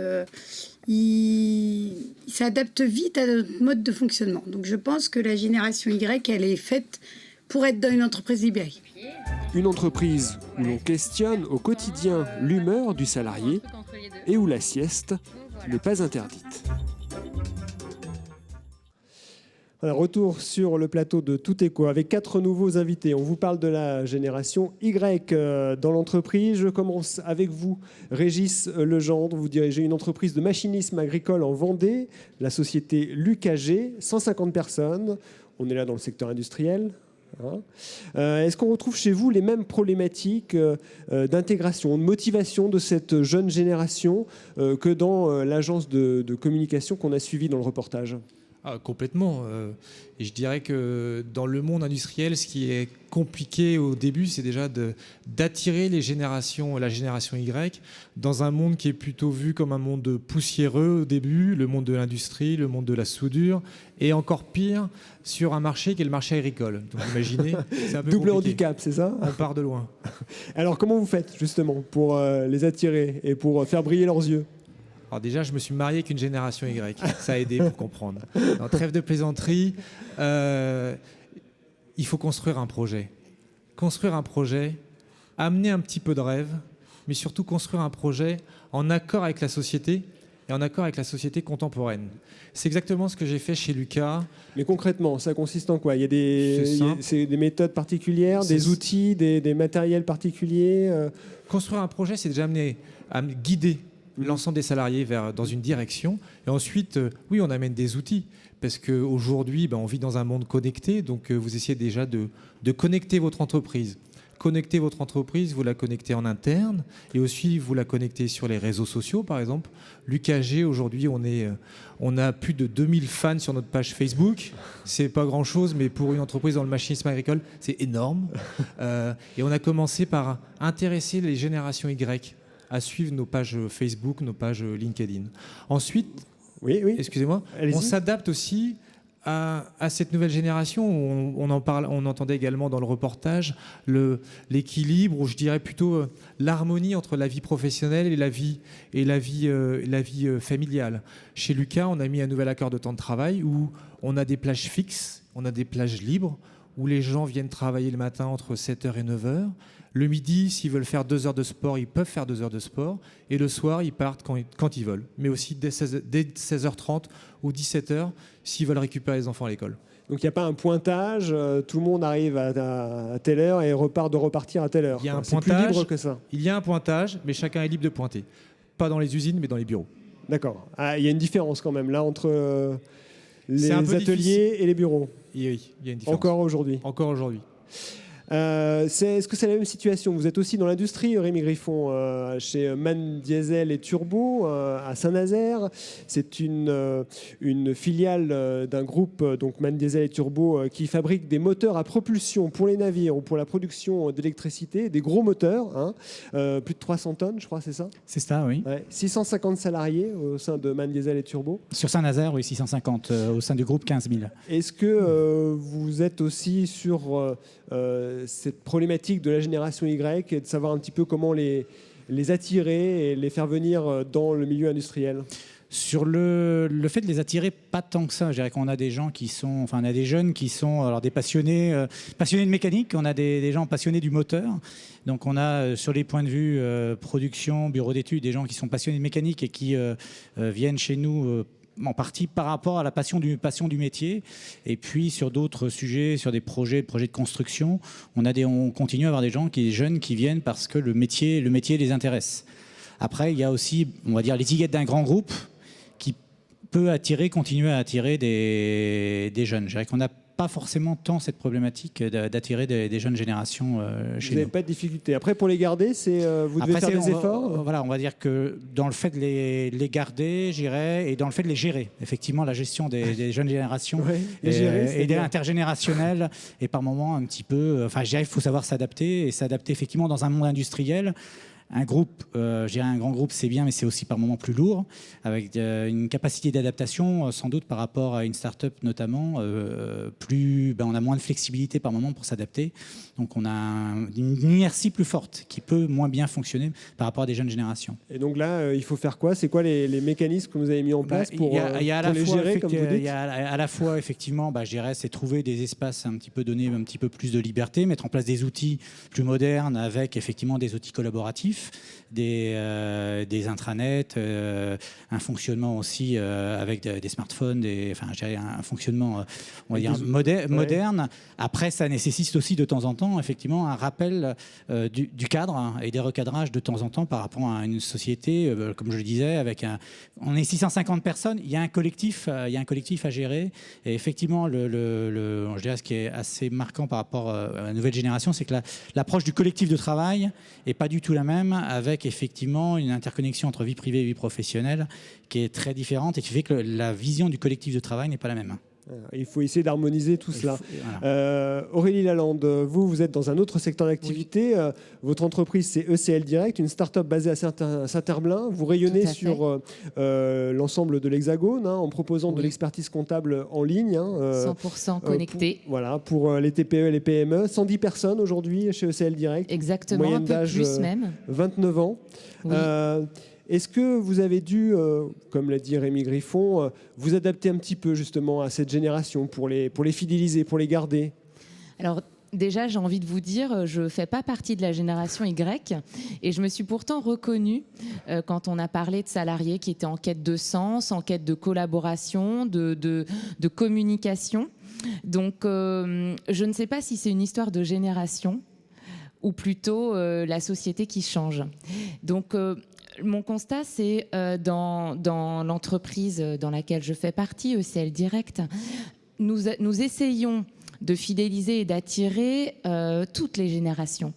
K: Ils s'adaptent vite à notre mode de fonctionnement. Donc je pense que la génération Y, elle est faite pour être dans une entreprise libérée.
A: Une entreprise où l'on questionne au quotidien l'humeur du salarié et où la sieste n'est pas interdite. Voilà, retour sur le plateau de Tout Éco avec 4 nouveaux invités. On vous parle de la génération Y dans l'entreprise. Je commence avec vous, Régis Legendre. Vous dirigez une entreprise de machinisme agricole en Vendée, la société Lucag, 150 personnes. On est là dans le secteur industriel. Est-ce qu'on retrouve chez vous les mêmes problématiques d'intégration, de motivation de cette jeune génération que dans l'agence de communication qu'on a suivie dans le reportage ?
L: Complètement. Et je dirais que dans le monde industriel, ce qui est compliqué au début, c'est déjà d'attirer la génération Y dans un monde qui est plutôt vu comme un monde poussiéreux au début, le monde de l'industrie, le monde de la soudure, et encore pire sur un marché qui est le marché agricole. Donc imaginez, c'est un peu
A: double
L: compliqué.
A: handicap, c'est ça ?
L: On part de loin.
A: Alors comment vous faites justement pour les attirer et pour faire briller leurs yeux ?
L: Alors déjà, je me suis marié avec une génération Y. Ça a aidé pour comprendre. En trêve de plaisanterie, il faut construire un projet. Construire un projet, amener un petit peu de rêve, mais surtout construire un projet en accord avec la société et en accord avec la société contemporaine. C'est exactement ce que j'ai fait chez Lucas.
A: Mais concrètement, ça consiste en quoi ? Il y a des méthodes particulières, des outils, des matériels particuliers
L: Construire un projet, c'est déjà amener à guider l'ensemble des salariés dans une direction. Et ensuite, oui, on amène des outils. Parce qu'aujourd'hui, on vit dans un monde connecté. Donc, vous essayez déjà de connecter votre entreprise. connecter votre entreprise, vous la connectez en interne et aussi vous la connectez sur les réseaux sociaux, par exemple. L'UKG, aujourd'hui, on a plus de 2000 fans sur notre page Facebook. C'est pas grand-chose, mais pour une entreprise dans le machinisme agricole, c'est énorme. Et on a commencé par intéresser les générations Y à suivre nos pages Facebook, nos pages LinkedIn. Ensuite,
A: oui.
L: Excusez-moi, on s'adapte aussi à cette nouvelle génération. On en parle, on entendait également dans le reportage l'équilibre, ou je dirais plutôt l'harmonie entre la vie professionnelle et la vie familiale. Chez Lucas, on a mis un nouvel accord de temps de travail où on a des plages fixes, on a des plages libres, où les gens viennent travailler le matin entre 7h et 9h. Le midi, s'ils veulent faire 2 heures de sport, ils peuvent faire 2 heures de sport. Et le soir, ils partent quand ils veulent. Mais aussi dès 16h30 ou 17h, s'ils veulent récupérer les enfants à l'école.
A: Donc il n'y a pas un pointage, tout le monde arrive à telle heure et repartir à telle heure.
L: Il y a un
A: C'est plus libre que ça.
L: Il y a un pointage, mais chacun est libre de pointer. Pas dans les usines, mais dans les bureaux.
A: D'accord. Il y a une différence quand même là entre les ateliers et les bureaux.
L: Oui, il y a une différence.
A: Encore aujourd'hui.
L: Encore aujourd'hui.
A: Est-ce que c'est la même situation? Vous êtes aussi dans l'industrie, Rémi Griffon, chez MAN Diesel et Turbo à Saint-Nazaire. C'est une filiale d'un groupe, donc MAN Diesel et Turbo, qui fabrique des moteurs à propulsion pour les navires ou pour la production d'électricité, des gros moteurs, hein, plus de 300 tonnes, je crois, c'est ça?
M: C'est ça, oui.
A: Ouais, 650 salariés au sein de MAN Diesel et Turbo.
M: Sur Saint-Nazaire, oui, 650, au sein du groupe 15 000.
A: Est-ce que vous êtes aussi sur cette problématique de la génération Y et de savoir un petit peu comment les attirer et les faire venir dans le milieu industriel?
M: Sur le fait de les attirer, pas tant que ça. Je dirais qu'on a des gens qui sont, enfin, on a des jeunes qui sont alors des passionnés de mécanique. On a des gens passionnés du moteur. Donc on a sur les points de vue production, bureau d'études, des gens qui sont passionnés de mécanique et qui viennent chez nous. En partie par rapport à la passion du métier. Et puis sur d'autres sujets, sur des projets de construction, on continue à avoir des jeunes qui viennent parce que le métier les intéresse. Après, il y a aussi, on va dire, l'étiquette d'un grand groupe qui peut continuer à attirer des jeunes. Je dirais qu'on n'a pas forcément tant cette problématique d'attirer des jeunes générations chez nous.
A: Vous n'avez pas de difficulté. Après, pour les garder, vous devez faire des efforts.
M: Voilà, on va dire que dans le fait de les garder, j'irais, et dans le fait de les gérer, effectivement, la gestion des jeunes générations et de l'intergénérationnel, et par moments un petit peu. Enfin, je dirais qu'il faut savoir s'adapter et s'adapter effectivement dans un monde industriel. Un groupe, je dirais un grand groupe, c'est bien, mais c'est aussi par moments plus lourd, avec une capacité d'adaptation, sans doute par rapport à une start-up notamment, on a moins de flexibilité par moment pour s'adapter. Donc on a une inertie plus forte qui peut moins bien fonctionner par rapport à des jeunes générations.
A: Et donc là, il faut faire quoi? C'est quoi les mécanismes que vous avez mis en place pour les gérer, comme vous dites?
M: Il y a à la fois, effectivement, je dirais, c'est trouver des espaces donner un petit peu plus de liberté, mettre en place des outils plus modernes avec effectivement des outils collaboratifs, des intranets, un fonctionnement aussi avec des smartphones, un fonctionnement on va dire moderne. Après, ça nécessite aussi de temps en temps effectivement un rappel du cadre et des recadrages de temps en temps par rapport à une société, comme je le disais, on est 650 personnes, il y a un collectif à gérer. Et effectivement, je dirais ce qui est assez marquant par rapport à la nouvelle génération, c'est que l'approche du collectif de travail n'est pas du tout la même, avec effectivement une interconnexion entre vie privée et vie professionnelle qui est très différente et qui fait que la vision du collectif de travail n'est pas la même.
A: Il faut essayer d'harmoniser tout cela. Aurélie Lalande, vous êtes dans un autre secteur d'activité. Oui. Votre entreprise, c'est ECL Direct, une start-up basée à Saint-Herblain. Vous rayonnez sur l'ensemble de l'Hexagone en proposant de l'expertise comptable en ligne.
N: 100% connecté.
A: Pour les TPE et les PME. 110 personnes aujourd'hui chez ECL Direct.
N: Exactement,
A: moyenne d'âge,
N: plus même.
A: 29 ans. Oui. Est-ce que vous avez dû, comme l'a dit Rémi Griffon, vous adapter un petit peu justement à cette génération pour les fidéliser, pour les garder?
N: Alors déjà, j'ai envie de vous dire, je ne fais pas partie de la génération Y et je me suis pourtant reconnue quand on a parlé de salariés qui étaient en quête de sens, en quête de collaboration, de communication. Donc je ne sais pas si c'est une histoire de génération ou plutôt la société qui change. Donc mon constat, c'est dans l'entreprise dans laquelle je fais partie, ECL Direct, nous essayons de fidéliser et d'attirer toutes les générations.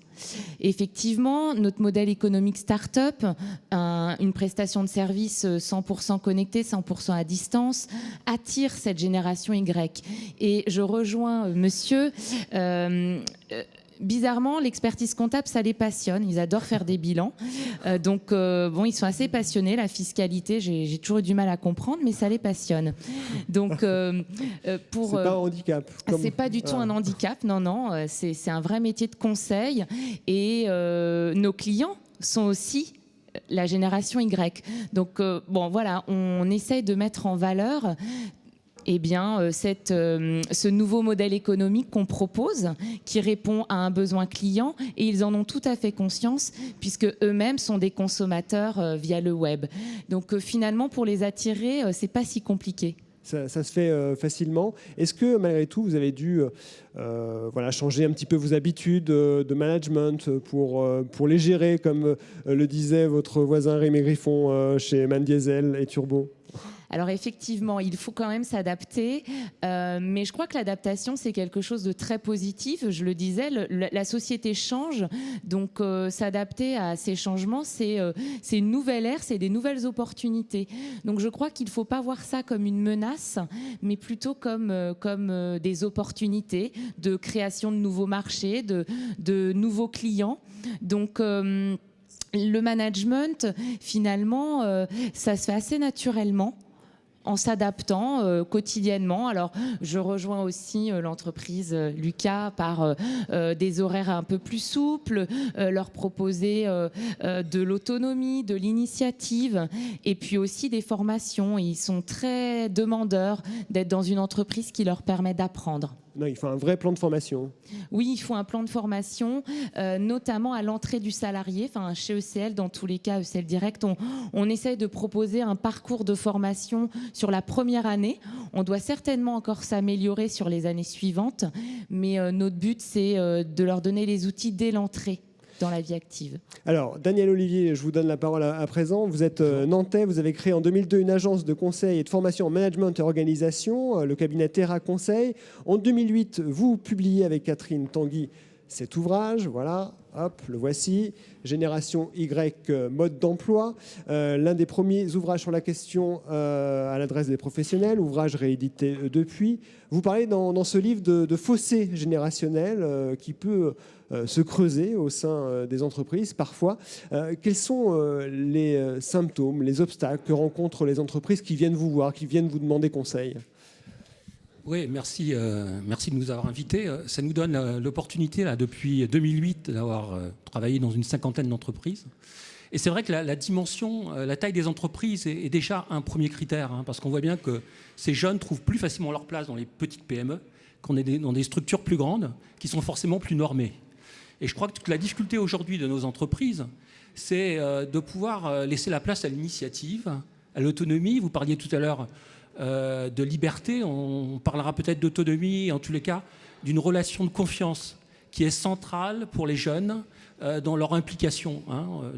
N: Effectivement, notre modèle économique start-up, une prestation de service 100% connectée, 100% à distance, attire cette génération Y. Et je rejoins monsieur... bizarrement, l'expertise comptable, ça les passionne. Ils adorent faire des bilans. Ils sont assez passionnés. La fiscalité, j'ai toujours eu du mal à comprendre, mais ça les passionne. Donc,
A: c'est pas un handicap.
N: C'est pas du tout un handicap. Non. C'est un vrai métier de conseil. Et nos clients sont aussi la génération Y. Donc, on essaye de mettre en valeur ce nouveau modèle économique qu'on propose, qui répond à un besoin client, et ils en ont tout à fait conscience, puisque eux-mêmes sont des consommateurs via le web. Donc finalement, pour les attirer, c'est pas si compliqué.
A: Ça se fait facilement. Est-ce que, malgré tout, vous avez dû changer un petit peu vos habitudes de management pour les gérer, comme le disait votre voisin Rémi Griffon chez Man Diesel et Turbo ?
N: Alors effectivement, il faut quand même s'adapter, mais je crois que l'adaptation, c'est quelque chose de très positif. Je le disais, la société change, donc s'adapter à ces changements, c'est une nouvelle ère, c'est des nouvelles opportunités. Donc je crois qu'il ne faut pas voir ça comme une menace, mais plutôt comme des opportunités de création de nouveaux marchés, de nouveaux clients. Donc... le management, finalement, ça se fait assez naturellement, en s'adaptant quotidiennement. Alors, je rejoins aussi l'entreprise Lucas par des horaires un peu plus souples, leur proposer de l'autonomie, de l'initiative, et puis aussi des formations. Ils sont très demandeurs d'être dans une entreprise qui leur permet d'apprendre.
A: Non, il faut un vrai plan de formation.
N: Oui, il faut un plan de formation, notamment à l'entrée du salarié. Enfin, chez ECL, dans tous les cas, ECL Direct, on essaye de proposer un parcours de formation sur la première année. On doit certainement encore s'améliorer sur les années suivantes, mais notre but, c'est de leur donner les outils dès l'entrée dans la vie active.
A: Alors, Daniel Olivier, je vous donne la parole à présent. Vous êtes nantais, vous avez créé en 2002 une agence de conseil et de formation en management et organisation, le cabinet Terra Conseil. En 2008, vous publiez avec Catherine Tanguy cet ouvrage, voilà, hop, le voici, Génération Y, mode d'emploi, l'un des premiers ouvrages sur la question à l'adresse des professionnels, ouvrage réédité depuis. Vous parlez dans ce livre de fossé générationnel qui peut se creuser au sein des entreprises parfois. Quels sont les symptômes, les obstacles que rencontrent les entreprises qui viennent vous voir, qui viennent vous demander conseil ?
O: Oui, merci de nous avoir invités. Ça nous donne l'opportunité, là, depuis 2008, d'avoir travaillé dans une 50aine d'entreprises. Et c'est vrai que la dimension, la taille des entreprises est déjà un premier critère, parce qu'on voit bien que ces jeunes trouvent plus facilement leur place dans les petites PME qu'on est dans des structures plus grandes qui sont forcément plus normées. Et je crois que la difficulté aujourd'hui de nos entreprises, c'est de pouvoir laisser la place à l'initiative, à l'autonomie. Vous parliez tout à l'heure de liberté, on parlera peut-être d'autonomie, en tous les cas, d'une relation de confiance qui est centrale pour les jeunes dans leur implication,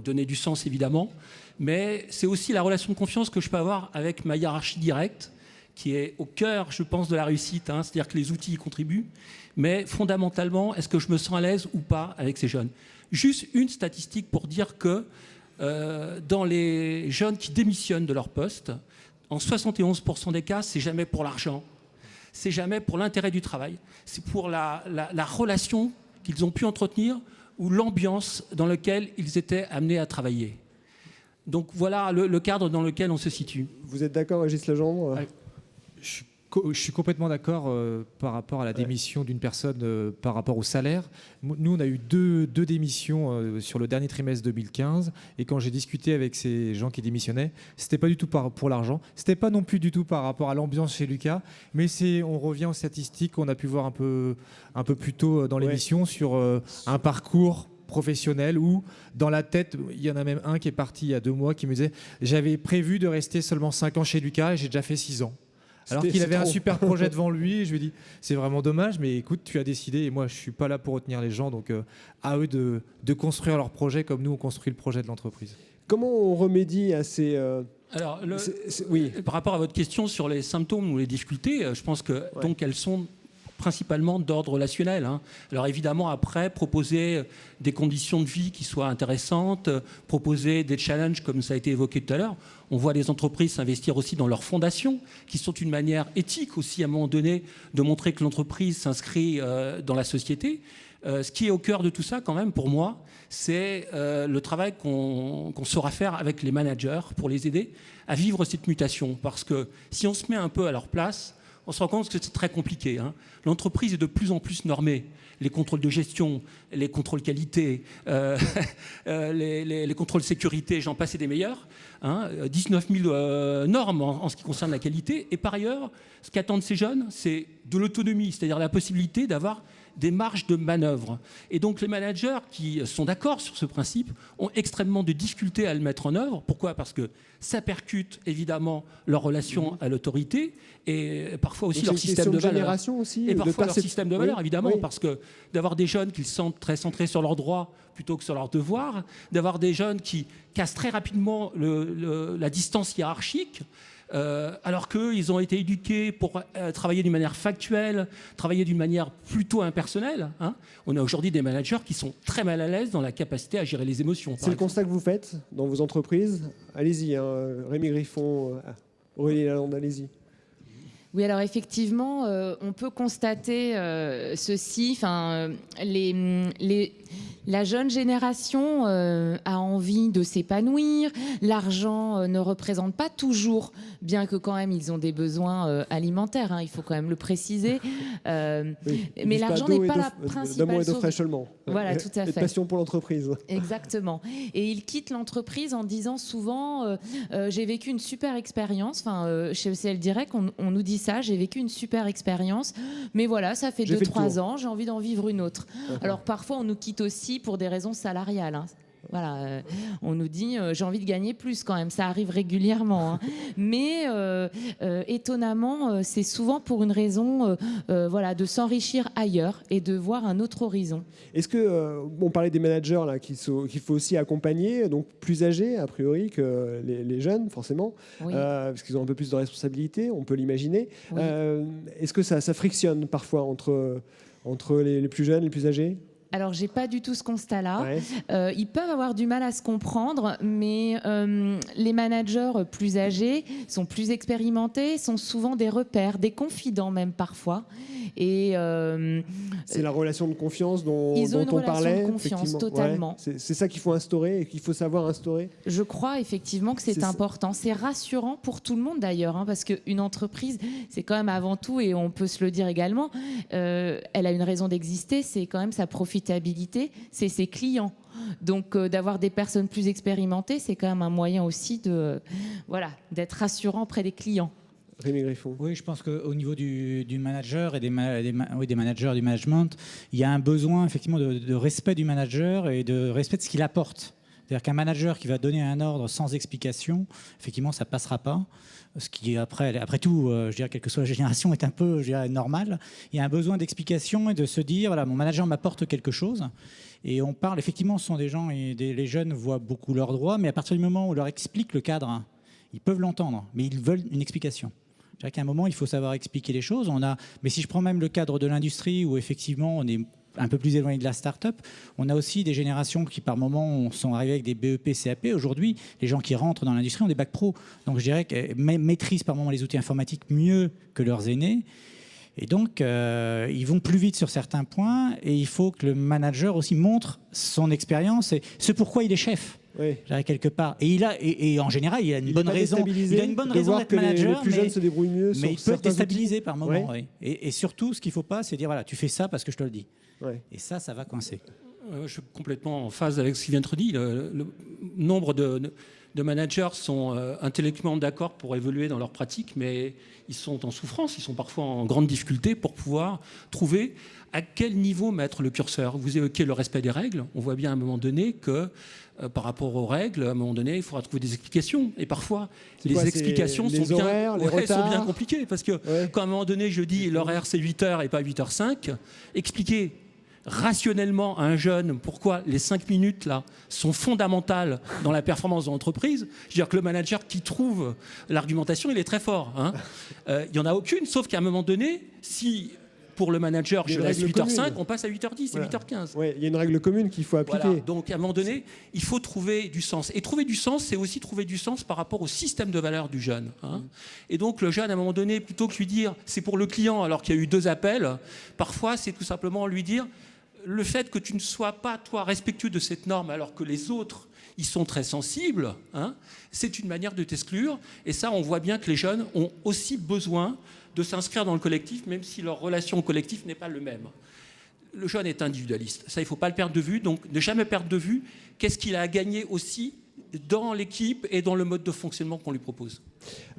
O: donner du sens évidemment, mais c'est aussi la relation de confiance que je peux avoir avec ma hiérarchie directe, qui est au cœur, je pense, de la réussite, c'est-à-dire que les outils y contribuent, mais fondamentalement, est-ce que je me sens à l'aise ou pas avec ces jeunes ? Juste une statistique pour dire que dans les jeunes qui démissionnent de leur poste, en 71% des cas, c'est jamais pour l'argent, c'est jamais pour l'intérêt du travail, c'est pour la relation qu'ils ont pu entretenir ou l'ambiance dans laquelle ils étaient amenés à travailler. Donc voilà le cadre dans lequel on se situe.
A: Vous êtes d'accord, Régis Legendre ?
L: Je suis complètement d'accord par rapport à la démission d'une personne par rapport au salaire. Nous, on a eu deux démissions sur le dernier trimestre 2015. Et quand j'ai discuté avec ces gens qui démissionnaient, c'était pas du tout pour l'argent. C'était pas non plus du tout par rapport à l'ambiance chez Lucas. Mais on revient aux statistiques qu'on a pu voir un peu plus tôt dans l'émission sur un parcours professionnel où, dans la tête, il y en a même un qui est parti il y a 2 mois qui me disait « J'avais prévu de rester seulement 5 ans chez Lucas et j'ai déjà fait 6 ans ». Alors qu'il avait un super projet devant lui, et je lui ai dit c'est vraiment dommage, mais écoute, tu as décidé, et moi je suis pas là pour retenir les gens, donc à eux de construire leur projet comme nous on construit le projet de l'entreprise.
A: Comment on remédie à ces...
O: Alors, par rapport à votre question sur les symptômes ou les difficultés, je pense que donc elles sont principalement d'ordre relationnel. Alors évidemment, après, proposer des conditions de vie qui soient intéressantes, proposer des challenges comme ça a été évoqué tout à l'heure. On voit les entreprises s'investir aussi dans leurs fondations, qui sont une manière éthique aussi, à un moment donné, de montrer que l'entreprise s'inscrit dans la société. Ce qui est au cœur de tout ça, quand même, pour moi, c'est le travail qu'on saura faire avec les managers pour les aider à vivre cette mutation. Parce que si on se met un peu à leur place, on se rend compte que c'est très compliqué. L'entreprise est de plus en plus normée. Les contrôles de gestion, les contrôles qualité, les contrôles sécurité, j'en passe et des meilleurs. 19 000 normes en ce qui concerne la qualité. Et par ailleurs, ce qu'attendent ces jeunes, c'est de l'autonomie, c'est-à-dire la possibilité d'avoir des marges de manœuvre. Et donc les managers qui sont d'accord sur ce principe ont extrêmement de difficultés à le mettre en œuvre. Pourquoi ? Parce que ça percute évidemment leur relation à l'autorité et parfois aussi leur système de valeurs. Et parfois leur système de valeurs, évidemment, parce que d'avoir des jeunes qui se sentent très centrés sur leurs droits plutôt que sur leurs devoirs, d'avoir des jeunes qui cassent très rapidement la distance hiérarchique, alors qu'ils ont été éduqués pour travailler d'une manière factuelle, travailler d'une manière plutôt impersonnelle. On a aujourd'hui des managers qui sont très mal à l'aise dans la capacité à gérer les émotions.
A: C'est le constat que vous faites dans vos entreprises. Allez-y, Rémi Griffon, Aurélie Lalande, allez-y.
N: Oui, alors effectivement, on peut constater ceci. La jeune génération a envie de s'épanouir. L'argent ne représente pas toujours, bien que quand même ils ont des besoins alimentaires. Il faut quand même le préciser. Mais l'argent n'est pas la principale
A: d'amour et de
N: source.
A: fraîche seulement.
N: Voilà, tout à fait.
A: Et de passion pour l'entreprise.
N: Exactement. Et ils quittent l'entreprise en disant souvent j'ai vécu une super expérience. Chez CL Direct, on nous dit ça, j'ai vécu une super expérience. Mais voilà, ça fait 2-3 ans, j'ai envie d'en vivre une autre. Alors parfois, on nous quitte aussi pour des raisons salariales. Voilà, on nous dit j'ai envie de gagner plus quand même, ça arrive régulièrement. Mais étonnamment, c'est souvent pour une raison de s'enrichir ailleurs et de voir un autre horizon.
A: Est-ce que, on parlait des managers là, qu'il faut aussi accompagner, donc plus âgés a priori que les jeunes forcément,
N: oui.
A: Parce qu'ils ont un peu plus de responsabilités, on peut l'imaginer. Oui. Est-ce que ça frictionne parfois entre les plus jeunes et les plus âgés ?
N: Alors, j'ai pas du tout ce constat-là. Ouais. Ils peuvent avoir du mal à se comprendre, mais les managers plus âgés sont plus expérimentés, sont souvent des repères, des confidents même parfois. Et
A: c'est la relation de confiance dont on parlait.
N: Ils ont une relation de confiance, totalement.
A: Ouais. C'est ça qu'il faut instaurer et qu'il faut savoir instaurer.
N: Je crois effectivement que c'est important. C'est rassurant pour tout le monde d'ailleurs, parce qu'une entreprise, c'est quand même avant tout, et on peut se le dire également, elle a une raison d'exister, c'est quand même sa profitabilité, c'est ses clients. Donc d'avoir des personnes plus expérimentées, c'est quand même un moyen aussi d'être rassurant auprès des clients.
A: Rémi Griffon.
M: Oui, je pense qu'au niveau du manager et des managers, du management, il y a un besoin effectivement de respect du manager et de respect de ce qu'il apporte. C'est-à-dire qu'un manager qui va donner un ordre sans explication, effectivement, ça ne passera pas. Ce qui, après tout, je dirais, quelle que soit la génération, est un peu, je dirais, normal. Il y a un besoin d'explication et de se dire, voilà, mon manager m'apporte quelque chose. Et on parle, effectivement, ce sont des gens, et les jeunes voient beaucoup leurs droits, mais à partir du moment où on leur explique le cadre, ils peuvent l'entendre, mais ils veulent une explication. Je dirais qu'à un moment, il faut savoir expliquer les choses. Mais si je prends même le cadre de l'industrie, où effectivement, on est un peu plus éloigné de la start-up, on a aussi des générations qui, par moment, sont arrivées avec des BEP, CAP. Aujourd'hui, les gens qui rentrent dans l'industrie ont des bacs pro. Donc, je dirais qu'ils maîtrisent par moment les outils informatiques mieux que leurs aînés. Et donc, ils vont plus vite sur certains points. Et il faut que le manager aussi montre son expérience et ce pourquoi il est chef. Oui. Quelque part. Et en général, il a une bonne raison. Il a une bonne raison d'être manager.
A: Les plus jeunes se débrouillent mieux.
M: Mais il peut être déstabilisé par moment. Oui. Et surtout, ce qu'il ne faut pas, c'est dire voilà, tu fais ça parce que je te le dis. Ouais. Et ça va coincer.
O: Je suis complètement en phase avec ce qui vient d'être dit. Le nombre de managers sont intellectuellement d'accord pour évoluer dans leur pratique, mais ils sont en souffrance, ils sont parfois en grande difficulté pour pouvoir trouver à quel niveau mettre le curseur. Vous évoquez le respect des règles. On voit bien à un moment donné que par rapport aux règles, à un moment donné, il faudra trouver des explications. Et parfois, les explications sont bien compliquées. Parce que quand à un moment donné, je dis l'horaire c'est 8h et pas 8h05, expliquer rationnellement à un jeune pourquoi les 5 minutes là sont fondamentales dans la performance de l'entreprise. Je veux dire que le manager qui trouve l'argumentation, il est très fort. Il n'y en a aucune, sauf qu'à un moment donné, si pour le manager, je laisse 8h05,
A: commune.
O: on passe à 8h10
A: Voilà.
O: et 8h15.
A: Ouais, il y a une règle commune qu'il faut appliquer.
O: Voilà. Donc, à un moment donné, il faut trouver du sens. Et trouver du sens, c'est aussi trouver du sens par rapport au système de valeur du jeune. Et donc, le jeune, à un moment donné, plutôt que lui dire c'est pour le client alors qu'il y a eu 2 appels, parfois, c'est tout simplement lui dire le fait que tu ne sois pas, toi, respectueux de cette norme alors que les autres, ils sont très sensibles, c'est une manière de t'exclure. Et ça, on voit bien que les jeunes ont aussi besoin de s'inscrire dans le collectif, même si leur relation au collectif n'est pas le même. Le jeune est individualiste. Ça, il ne faut pas le perdre de vue. Donc, ne jamais perdre de vue qu'est-ce qu'il a à gagner aussi dans l'équipe et dans le mode de fonctionnement qu'on lui propose.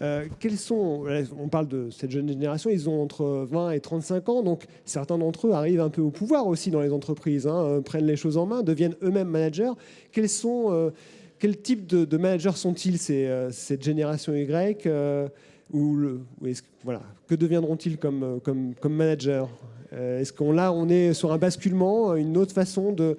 A: On parle de cette jeune génération, ils ont entre 20 et 35 ans, donc certains d'entre eux arrivent un peu au pouvoir aussi dans les entreprises, prennent les choses en main, deviennent eux-mêmes managers. Quel type de managers sont-ils, cette génération Y que deviendront-ils comme managers? Est-ce qu'on est sur un basculement, une autre façon de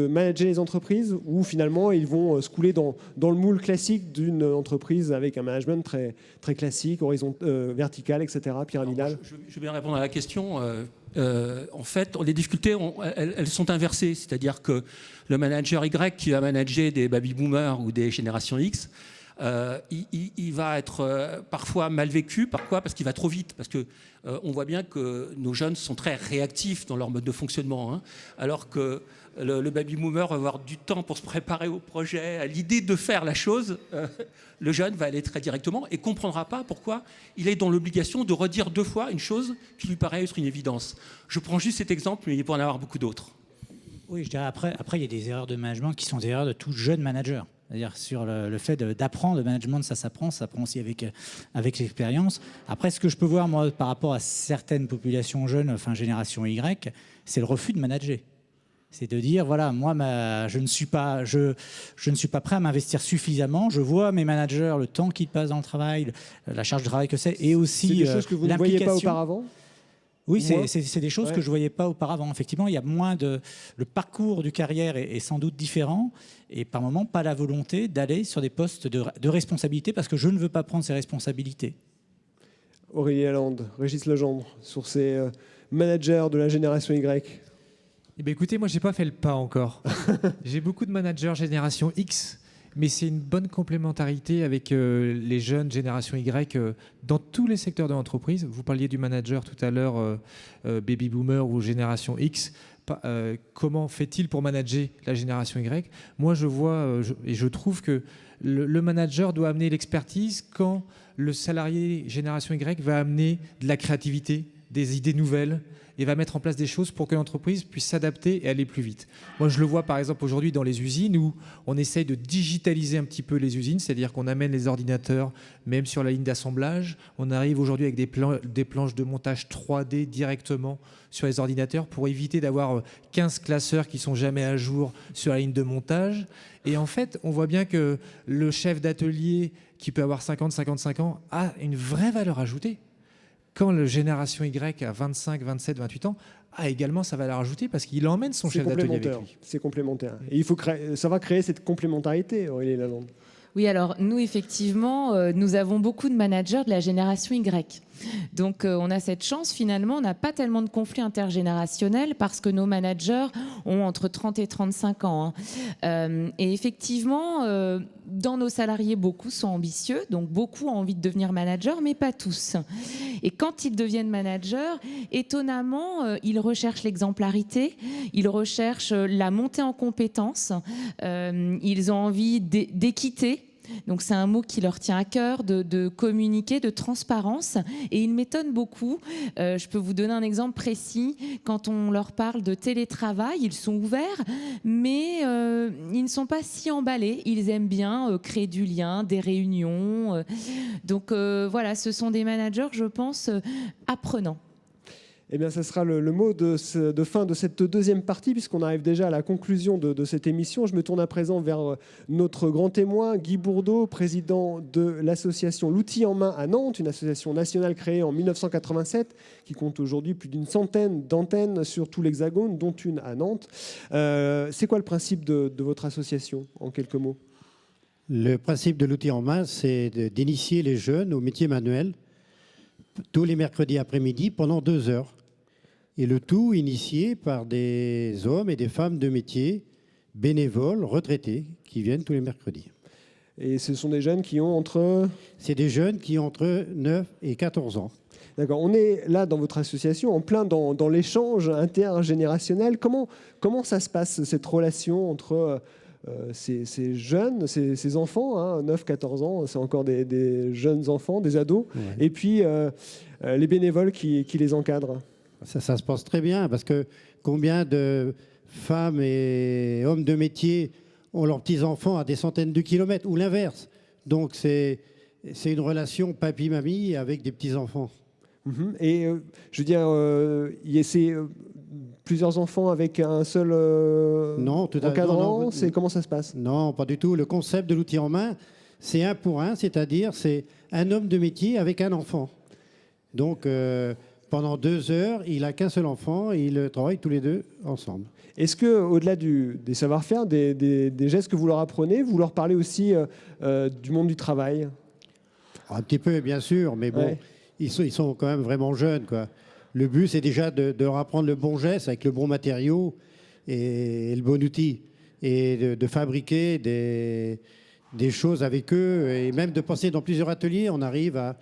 A: manager les entreprises, ou finalement ils vont se couler dans le moule classique d'une entreprise avec un management très, très classique, vertical, etc., pyramidal?
O: Alors, je vais bien répondre à la question. En fait, les difficultés, elles sont inversées. C'est-à-dire que le manager Y qui va manager des baby-boomers ou des générations X, il va être parfois mal vécu. Pourquoi ? Parce qu'il va trop vite. Parce qu'on voit bien que nos jeunes sont très réactifs dans leur mode de fonctionnement. Alors que le baby-boomer va avoir du temps pour se préparer au projet, à l'idée de faire la chose. Le jeune va aller très directement et ne comprendra pas pourquoi il est dans l'obligation de redire 2 fois une chose qui lui paraît être une évidence. Je prends juste cet exemple, mais il peut en avoir beaucoup d'autres.
M: Oui, je dirais après, il y a des erreurs de management qui sont des erreurs de tout jeune manager. C'est-à-dire sur le fait d'apprendre, le management, ça s'apprend aussi avec l'expérience. Après, ce que je peux voir, moi, par rapport à certaines populations jeunes, enfin génération Y, c'est le refus de manager. C'est de dire, voilà, moi, je ne suis pas prêt à m'investir suffisamment. Je vois mes managers, le temps qu'ils passent dans le travail, la charge de travail que c'est, et aussi
A: c'est des choses que vous ne voyiez pas auparavant?
M: Oui, c'est des choses que je ne voyais pas auparavant. Effectivement, il y a moins le parcours du carrière est sans doute différent, et par moments, pas la volonté d'aller sur des postes de responsabilité, parce que je ne veux pas prendre ces responsabilités.
A: Aurélie Lalande, Régis Legendre, sur ces managers de la génération Y.
L: Eh bien, écoutez, moi, je n'ai pas fait le pas encore. J'ai beaucoup de managers génération X, mais c'est une bonne complémentarité avec les jeunes génération Y dans tous les secteurs de l'entreprise. Vous parliez du manager tout à l'heure, baby boomer ou génération X. Comment fait-il pour manager la génération Y? Moi, je vois et je trouve que le manager doit amener l'expertise quand le salarié génération Y va amener de la créativité, des idées nouvelles, et va mettre en place des choses pour que l'entreprise puisse s'adapter et aller plus vite. Moi, je le vois par exemple aujourd'hui dans les usines où on essaye de digitaliser un petit peu les usines, c'est-à-dire qu'on amène les ordinateurs même sur la ligne d'assemblage. On arrive aujourd'hui avec des planches de montage 3D directement sur les ordinateurs pour éviter d'avoir 15 classeurs qui sont jamais à jour sur la ligne de montage. Et en fait, on voit bien que le chef d'atelier qui peut avoir 50-55 ans a une vraie valeur ajoutée. Quand la génération Y a 25, 27, 28 ans, a également sa valeur ajoutée parce qu'il emmène son chef d'atelier avec lui.
A: C'est complémentaire. Et ça va créer cette complémentarité, Aurélie Lalande.
N: Oui, alors nous, effectivement, nous avons beaucoup de managers de la génération Y. Donc on a cette chance, finalement, on n'a pas tellement de conflits intergénérationnels parce que nos managers ont entre 30 et 35 ans. Et effectivement, dans nos salariés, beaucoup sont ambitieux, donc beaucoup ont envie de devenir manager, mais pas tous. Et quand ils deviennent managers, étonnamment, ils recherchent l'exemplarité, ils recherchent la montée en compétences, ils ont envie d'équité. Donc c'est un mot qui leur tient à cœur, de communiquer, de transparence. Et ils m'étonnent beaucoup. Je peux vous donner un exemple précis. Quand on leur parle de télétravail, ils sont ouverts, mais ils ne sont pas si emballés. Ils aiment bien créer du lien, des réunions. Donc voilà, ce sont des managers, je pense, apprenants.
A: Eh bien, ça sera le mot de fin de cette deuxième partie, puisqu'on arrive déjà à la conclusion de cette émission. Je me tourne à présent vers notre grand témoin, Guy Bourdeau, président de l'association L'Outil en main à Nantes, une association nationale créée en 1987, qui compte aujourd'hui plus d'une centaine d'antennes sur tout l'Hexagone, dont une à Nantes. C'est quoi le principe de votre association, en quelques mots?
P: Le principe de L'Outil en main, c'est d'initier les jeunes au métier manuel tous les mercredis après-midi pendant 2 heures. Et le tout initié par des hommes et des femmes de métier, bénévoles, retraités, qui viennent tous les mercredis.
A: Et ce sont des jeunes qui ont entre...
P: C'est des jeunes qui ont entre 9 et 14 ans.
A: D'accord. On est là dans votre association, en plein dans l'échange intergénérationnel. Comment ça se passe, cette relation entre ces jeunes, ces enfants, hein, 9-14 ans, c'est encore des jeunes enfants, des ados, et puis les bénévoles qui les encadrent?
P: Ça se passe très bien, parce que combien de femmes et hommes de métier ont leurs petits-enfants à des centaines de kilomètres, ou l'inverse. Donc c'est une relation papy-mamie avec des petits-enfants.
A: Et je veux dire, il y a plusieurs enfants avec un seul encadrant. Comment ça se passe?
P: Non, pas du tout. Le concept de l'outil en main, c'est 1 pour 1, c'est-à-dire c'est un homme de métier avec un enfant. Donc pendant 2 heures, il n'a qu'un seul enfant et ils travaillent tous les deux ensemble.
A: Est-ce que, au-delà des savoir-faire, des gestes que vous leur apprenez, vous leur parlez aussi du monde du travail?
P: Un petit peu, bien sûr, mais bon, ils sont quand même vraiment jeunes, quoi. Le but, c'est déjà de leur apprendre le bon geste avec le bon matériau et le bon outil, et de fabriquer des choses avec eux, et même de passer dans plusieurs ateliers. On arrive à...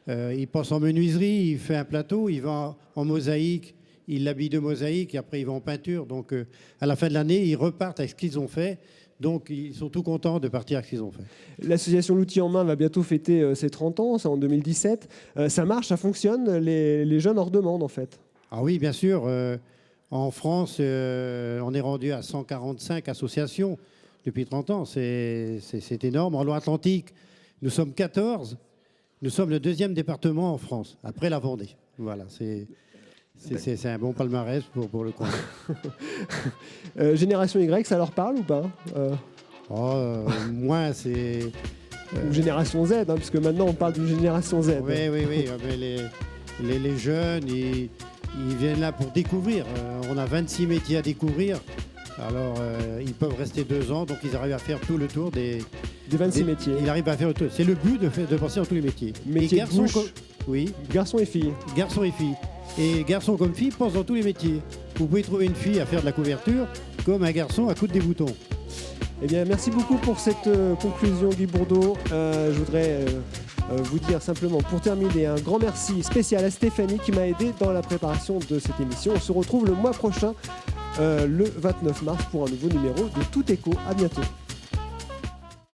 P: il passe en menuiserie, il fait un plateau, il va en mosaïque, il l'habille de mosaïque, et après il va en peinture. Donc à la fin de l'année, ils repartent avec ce qu'ils ont fait. Donc ils sont tout contents de partir avec ce qu'ils ont fait.
A: L'association L'Outil en main va bientôt fêter ses 30 ans, c'est en 2017. Ça marche, ça fonctionne, les jeunes en redemandent en fait?
P: Ah oui, bien sûr. En France, on est rendu à 145 associations depuis 30 ans. C'est énorme. En Loire-Atlantique, nous sommes 14. Nous sommes le 2e département en France, après la Vendée. Voilà, c'est un bon palmarès pour le coin.
A: Génération Y, ça leur parle ou pas?
P: Moi, c'est...
A: Ou Génération Z, hein, puisque maintenant on parle d'une Génération Z.
P: Oui. Mais les jeunes, ils viennent là pour découvrir. On a 26 métiers à découvrir. Alors, ils peuvent rester 2 ans, donc ils arrivent à faire tout le tour des
A: 26 métiers.
P: Ils arrivent à faire le tour. C'est le but de passer dans tous les métiers.
A: Métiers de bouche.
P: Oui.
A: Garçons et filles.
P: Garçons et filles. Et garçons comme filles passent dans tous les métiers. Vous pouvez trouver une fille à faire de la couverture comme un garçon à coudre des boutons.
A: Eh bien, merci beaucoup pour cette conclusion, Guy Bourdeau. Je voudrais vous dire simplement, pour terminer, un grand merci spécial à Stéphanie qui m'a aidé dans la préparation de cette émission. On se retrouve le mois prochain, le 29 mars, pour un nouveau numéro de Tout Écho. À bientôt.